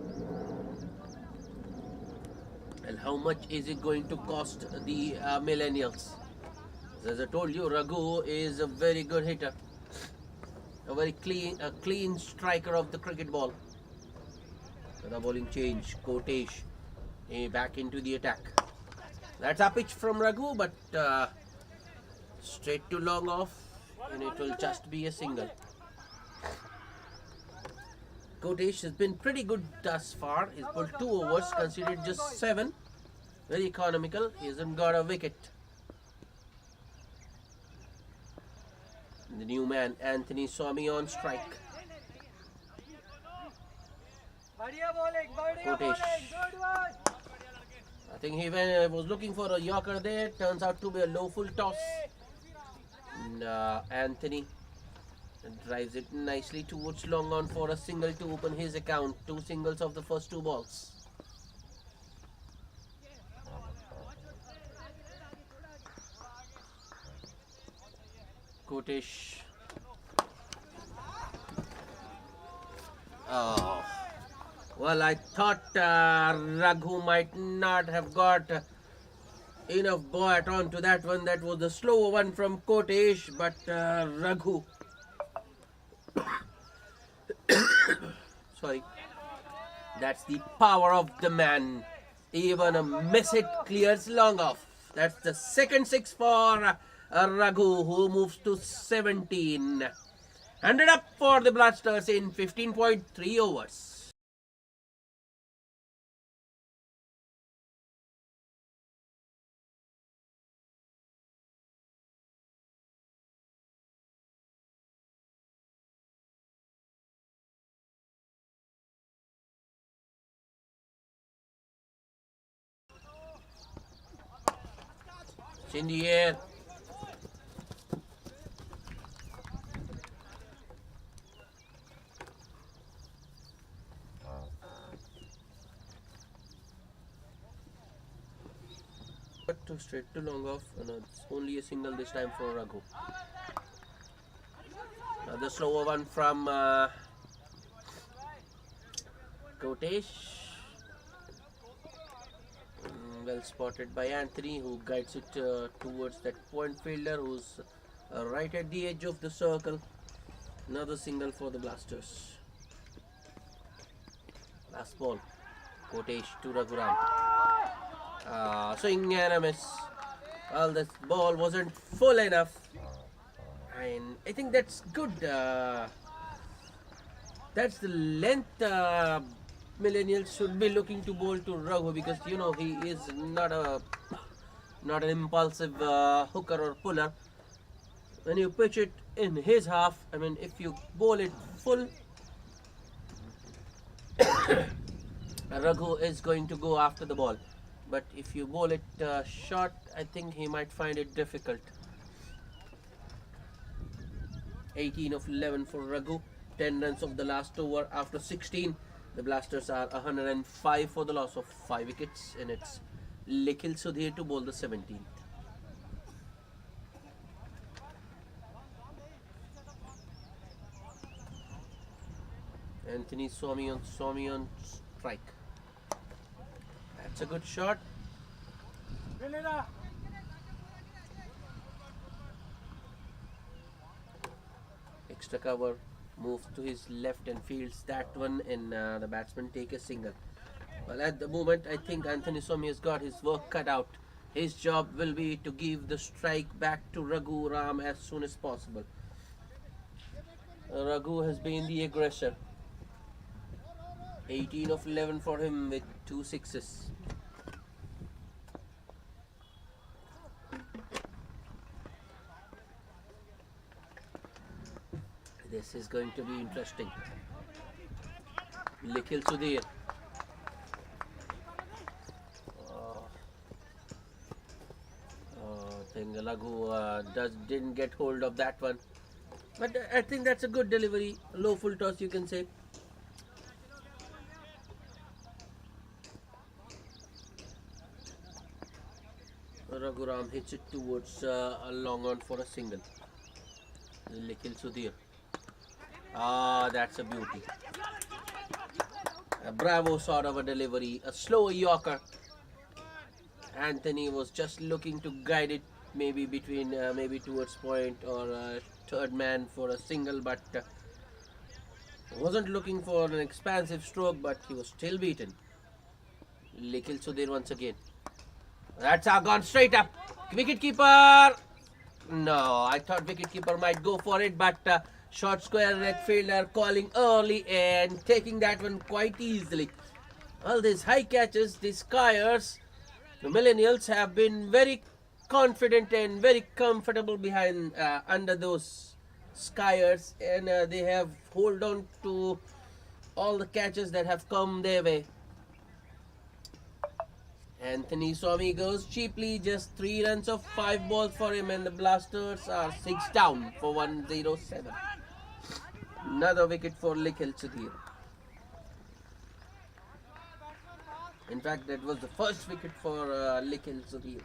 Speaker 1: and how much is it going to cost the Millennials? As I told you, Raghu is a very good hitter, a very clean striker of the cricket ball. The bowling change, Kotesh back into the attack. That's a pitch from Raghu, but straight to long off, and it will just be a single. Kotesh has been pretty good thus far. He's pulled 2 overs, conceded just 7. Very economical. He hasn't got a wicket. The new man, Anthony Swami, on strike. Kotesh. I think he was looking for a yorker there. Turns out to be a low full toss. And Anthony drives it nicely towards long on for a single to open his account. 2 singles of the first 2 balls. Kotesh. Oh. Well, I thought Raghu might not have got enough bat onto that one. That was the slower one from Kotesh, but Raghu. Sorry. That's the power of the man. Even a miss hit clears long off. That's the second 6 for Raghu, who moves to 17. 100 up for the Blasters in 15.3 overs. It's in the air. But to straight to long off, and it's only a single this time for Raghu. The slower one from Kotesh. Well spotted by Anthony, who guides it towards that point fielder who's right at the edge of the circle. Another single for the Blasters. Last ball. Kotesh to Raghuram. Swing and a miss. Well, this ball wasn't full enough. And I think that's good. That's the length Millennials should be looking to bowl to Raghu, because you know he is not an impulsive hooker or puller. When you pitch it in his half, I mean, if you bowl it full, Raghu is going to go after the ball. But if you bowl it short, I think he might find it difficult. 18 of 11 for Raghu. 10 runs of the last over after 16. The Blasters are 105 for the loss of 5 wickets, and it's Nikhil Sudhir to bowl the 17th. Anthony Swami on strike. That's a good shot. Extra cover, moves to his left and fields that one, and the batsmen take a single. Well, at the moment, I think Anthony Swami has got his work cut out. His job will be to give the strike back to Raghuram as soon as possible. Raghu has been the aggressor. 18 of 11 for him with 2 sixes. This is going to be interesting. Nikhil Sudhir. I think Laghu didn't get hold of that one. But I think that's a good delivery. Low full toss, you can say. Raghuram hits it towards a long on for a single. Nikhil Sudhir. That's a beauty. A bravo sort of a delivery. A slow Yorker. Anthony was just looking to guide it maybe between maybe towards point or third man for a single, but wasn't looking for an expansive stroke, but he was still beaten. Nikhil Sudhir once again. That's gone straight up. Wicketkeeper. No, I thought wicketkeeper might go for it, but short square leg fielder calling early and taking that one quite easily. All these high catches, these skiers, the Millennials have been very confident and very comfortable behind under those skiers, and they have hold on to all the catches that have come their way. Anthony Swami goes cheaply, just 3 runs of 5 balls for him, and the Blasters are 6 down for 107. Another wicket for Nikhil Sudhir. In fact, that was the first wicket for Nikhil Sudhir.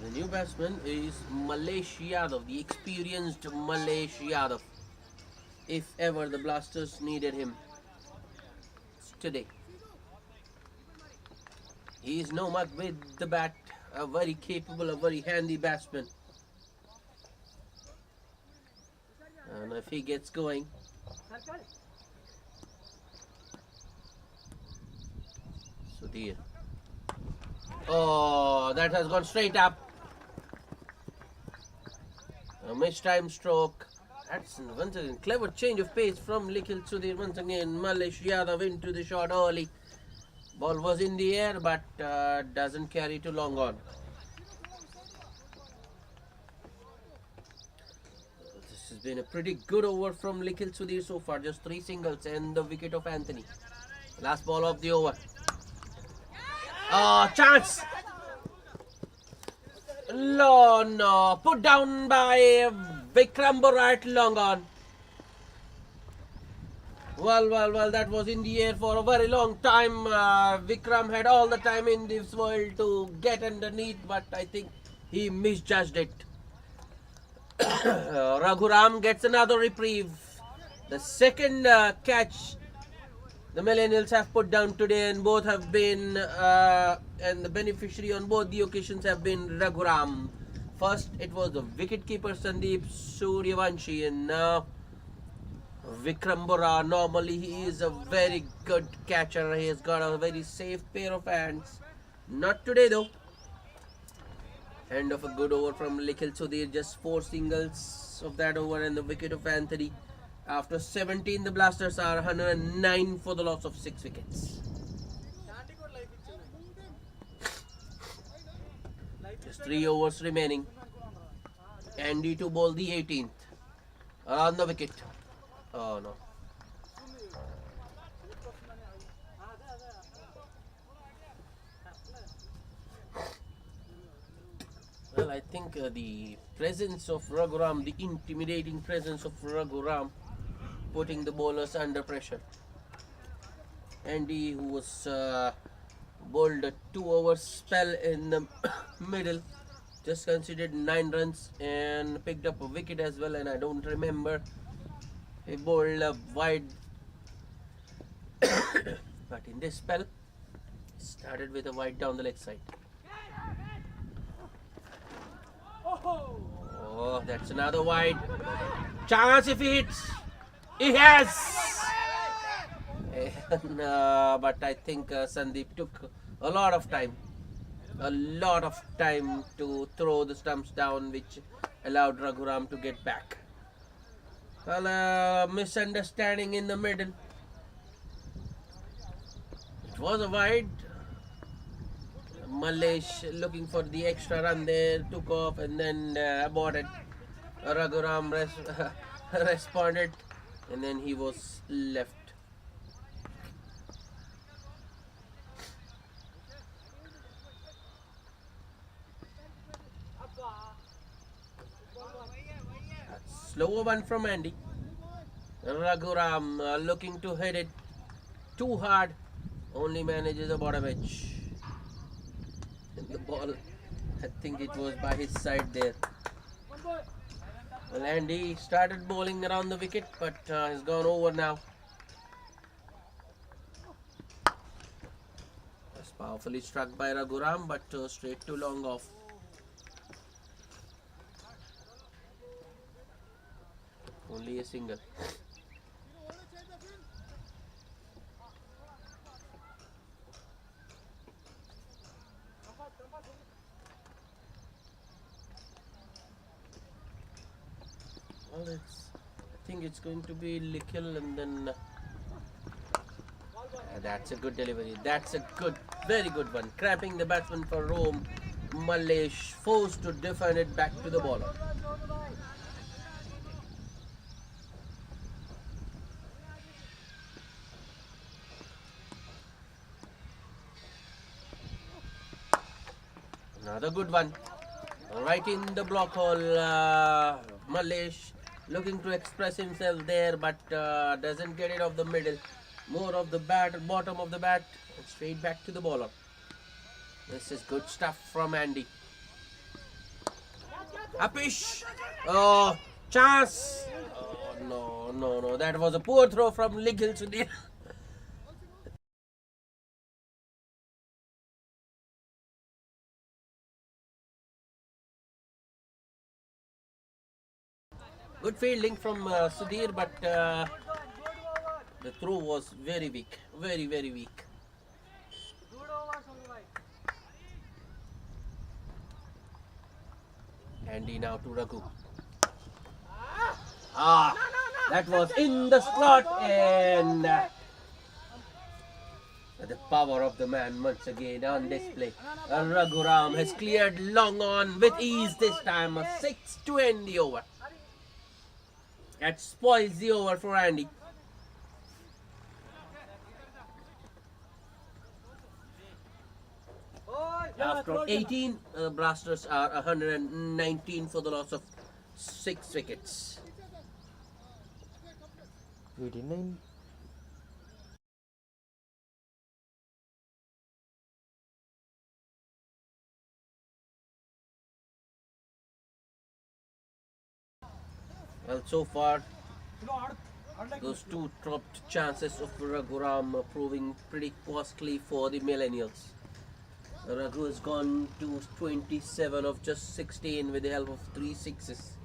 Speaker 1: The new batsman is Malesh Yadav, the experienced Malesh Yadav. If ever the Blasters needed him today. He is no mug with the bat, a very capable, a very handy batsman. And if he gets going, Sudhir. Oh, that has gone straight up. A mistime stroke. That's once again clever change of pace from Nikhil Sudhir. Once again, Malesh Yadav into the shot early. Ball was in the air, but doesn't carry too long on. This has been a pretty good over from Nikhil Sudhir so far. Just 3 singles and the wicket of Anthony. Last ball of the over. Chance! No. Put down by Vikram Borat long on. Well, that was in the air for a very long time. Vikram had all the time in this world to get underneath, but I think he misjudged it. Raghuram gets another reprieve. The second catch the Millennials have put down today, and both have been, and the beneficiary on both the occasions have been Raghuram. First, it was the wicketkeeper Sandeep Suryavanshi, and now Vikram Bora. Normally, he is a very good catcher. He has got a very safe pair of hands. Not today, though. End of a good over from Nikhil Sudhir. Just 4 singles of that over and the wicket of Anthony. After 17, the Blasters are 109 for the loss of 6 wickets. Just 3 overs remaining. Andy to bowl the 18th. On the wicket. Oh no. Well, Well, I think the presence of Raghuram, the intimidating presence of Raghuram, putting the bowlers under pressure. Andy, who was bowled a 2 hour spell in the middle, just considered 9 runs and picked up a wicket as well. And I don't remember he bowled a wide, but in this spell, started with a wide down the leg side. Oh, that's another wide. Chance if he hits. He has. And, but I think Sandeep took a lot of time to throw the stumps down, which allowed Raghuram to get back. Well, misunderstanding in the middle. It was a wide. Malesh looking for the extra run there, took off and then aborted. Raghuram responded and then he was left. Slower one from Andy. Raghuram looking to hit it too hard, only manages a bottom edge. The ball, I think it was by his side there. Well, Andy started bowling around the wicket, but has gone over now. Was powerfully struck by Raghuram, but straight too long off. Only a single. Well, I think it's going to be Likhil and then that's a good delivery. That's a good, very good one. Cramping the batsman for Rome. Malesh forced to defend it back to the bowler. Another good one. Right in the block hole. Malesh looking to express himself there, but doesn't get it off the middle. More of the bottom of the bat, and straight back to the bowler. This is good stuff from Andy. Upish. Oh, chance. Oh, no. That was a poor throw from Likhil Sudhir. Good fielding from Sudhir, but the throw was very weak. Very, very weak. Andy now to Raghu. That was in the slot, and the power of the man once again on display. Raghuram has cleared long on with ease this time. A 6 to end the over. That spoils the over for Andy. After 18, Blasters are 119 for the loss of 6 wickets.
Speaker 3: 89.
Speaker 1: Well, so far, those 2 dropped chances of Raghuram are proving pretty costly for the Millennials. Raghu has gone to 27 of just 16 with the help of 3 sixes.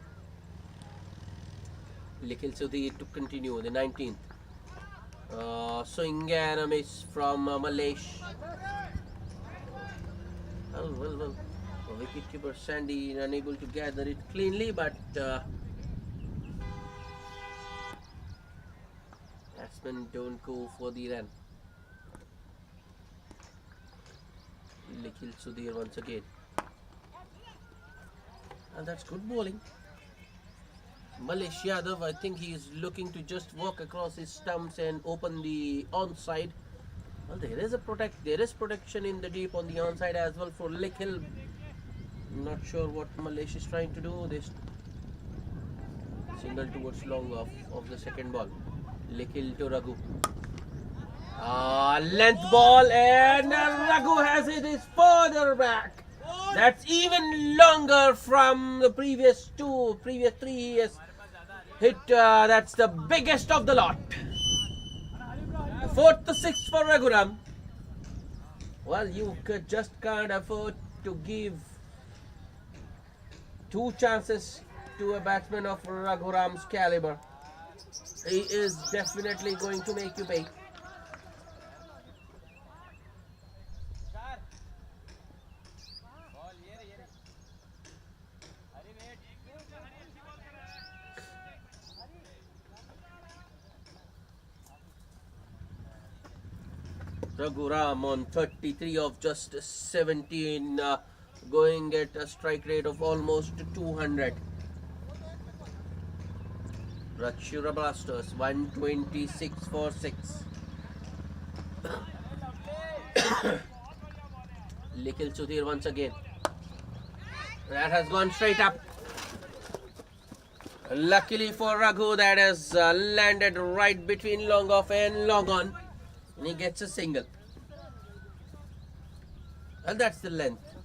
Speaker 1: Likhil Sudhir to continue, the 19th. Swing and a miss from Malesh. Well. Wicketkeeper Sandy unable to gather it cleanly, but batsmen don't go for the run. Likhil Sudhir once again. And that's good bowling. Malesh Yadav, I think he is looking to just walk across his stumps and open the onside. Well, there is protection in the deep on the onside as well for Likhil. Not sure what Malaysia is trying to do. This single towards long of the second ball. Likil to Raghu. Length ball, and Raghu has it is further back. That's even longer from the previous three he has hit. That's the biggest of the lot. The fourth to sixth for Raghuram. Well, you just can't afford to give two chances to a batsman of Raghuram's caliber. He is definitely going to make you pay. Raghuram on 33 of just 17, going at a strike rate of almost 200. Brachyura Blasters 126 for 6. Likil Sudhir once again. That has gone straight up. Luckily for Raghu, that has landed right between long off and long on. And he gets a single. And that's the length.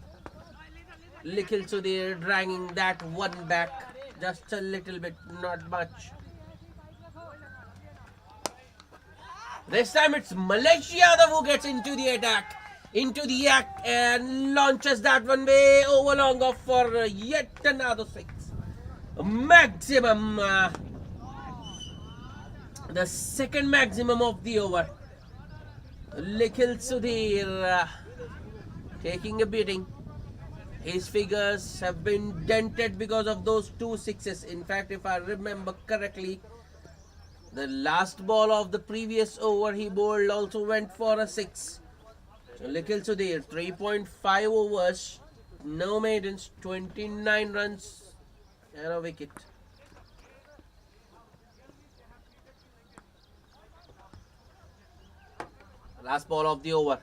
Speaker 1: Likil Sudhir dragging that one back just a little bit, not much. This time it's Malaysia who gets into the attack, into the act, and launches that one way over long off for yet another 6. Maximum, the second maximum of the over. Likil Sudhir taking a beating. His figures have been dented because of those 2 sixes. In fact, if I remember correctly, the last ball of the previous over he bowled also went for a 6. So Likil Sudhir, 3.5 overs, no maidens, 29 runs and a wicket. Last ball of the over.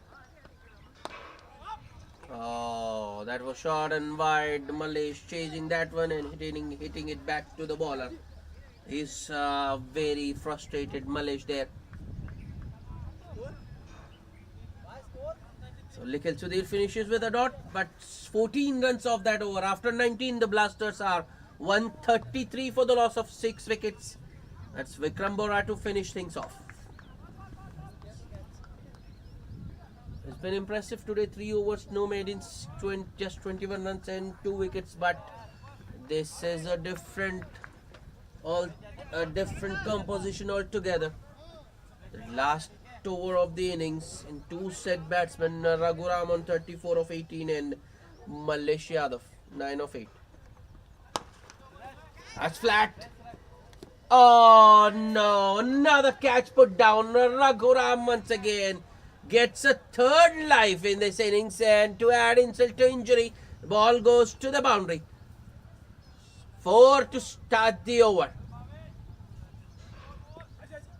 Speaker 1: Oh, that was short and wide. Malaysia chasing that one and hitting it back to the bowler. He's very frustrated, Malaysia there. So Likil Sudhir finishes with a dot, but 14 runs off that over. After 19, the Blasters are 133 for the loss of 6 wickets. That's Vikram Bora to finish things off. It's been impressive today. 3 overs, no maidens, just 21 runs and 2 wickets. But this is a different composition altogether. The last over of the innings in 2 set batsmen, Raghuram on 34 of 18 and Malaysia 9 of 8. That's flat. Oh no, another catch put down. Raghuram once again gets a third life in this innings, and to add insult to injury, the ball goes to the boundary. 4 to start the over.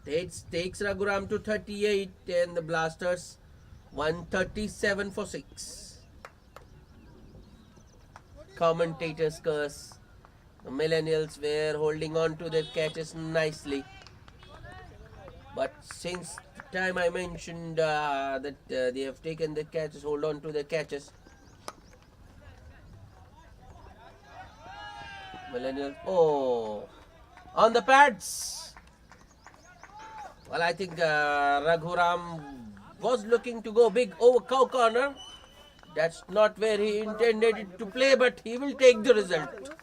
Speaker 1: It takes Raghuram to 38 and the Blasters 137 for 6. Commentators curse. The Millennials were holding on to their catches nicely. But since the time I mentioned that they have taken the catches, hold on to the catches. Millennials, on the pads. Well, I think Raghuram was looking to go big over cow corner. That's not where he intended it to play, but he will take the result.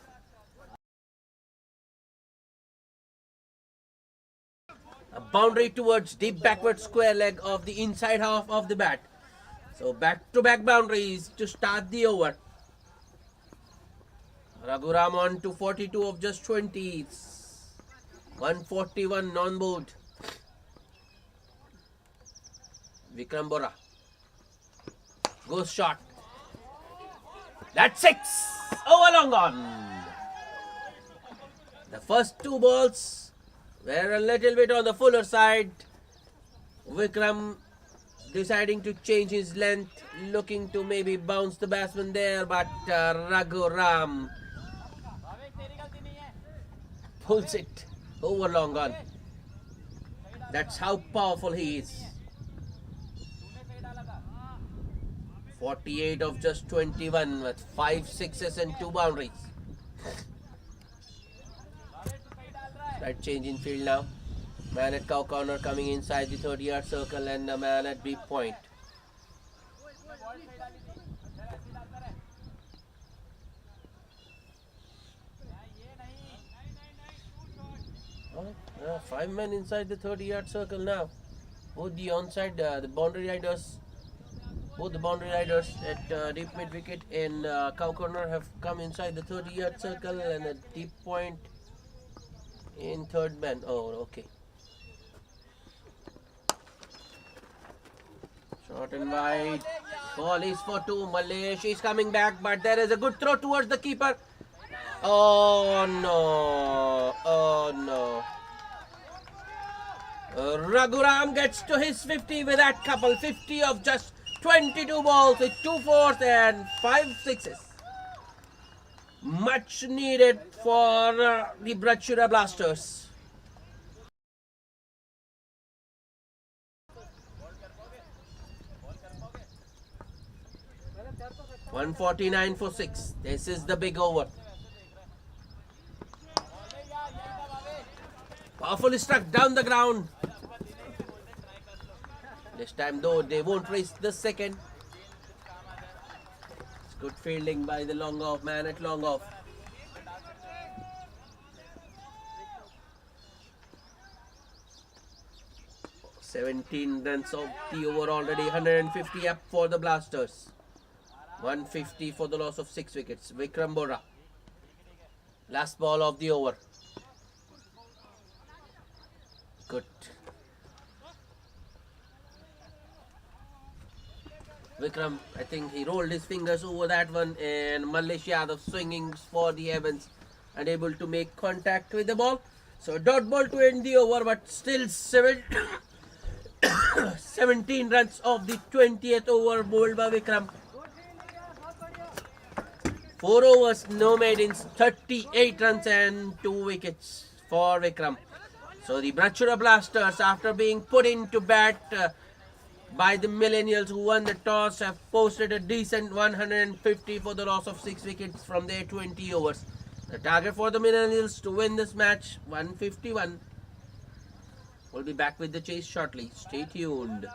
Speaker 1: A boundary towards deep backward square leg of the inside half of the bat. So back-to-back boundaries to start the over. Raghuram on to 42 of just 20. 141 non-board. Vikram Bora goes short. That's 6. Over long on. The first 2 balls were a little bit on the fuller side. Vikram deciding to change his length, looking to maybe bounce the batsman there, but Raghuram pulls it over long on. That's how powerful he is. 48 of just 21 with 5 sixes and 2 boundaries. Slight change in field now. Man at cow corner coming inside the 30-yard circle and a man at deep point. Oh, 5 men inside the 30-yard circle now. Both the onside, the boundary riders, both the boundary riders at deep mid wicket and cow corner have come inside the 30-yard circle, and a deep point in third man. Oh, okay. Short and wide. Ball is for 2. Malesh is coming back, but there is a good throw towards the keeper. Oh no. Oh no. Raghuram gets to his 50 with that couple. 50 of just 22 balls with 2 fours and 5 sixes. Much needed for the Brachyura Blasters. 149 for 6. This is the big over. Powerfully struck down the ground. This time though they won't raise the second. It's good fielding by the long off man at long off. $17 runs of the over already. 150 up for the Blasters. 150 for the loss of 6 wickets. Vikram Bora. Last ball of the over. Good. Vikram, I think he rolled his fingers over that one, and Malesh Yadav swinging for the heavens, unable to make contact with the ball. So dot ball to end the over, but still 17 runs of the 20th over bowled by Vikram. 4 overs, no maidens, 38 runs and 2 wickets for Vikram. So the Brachyura Blasters, after being put into bat by the Millennials, who won the toss, have posted a decent 150 for the loss of 6 wickets from their 20 overs. The target for the Millennials to win this match, 151. We'll be back with the chase shortly. Stay tuned.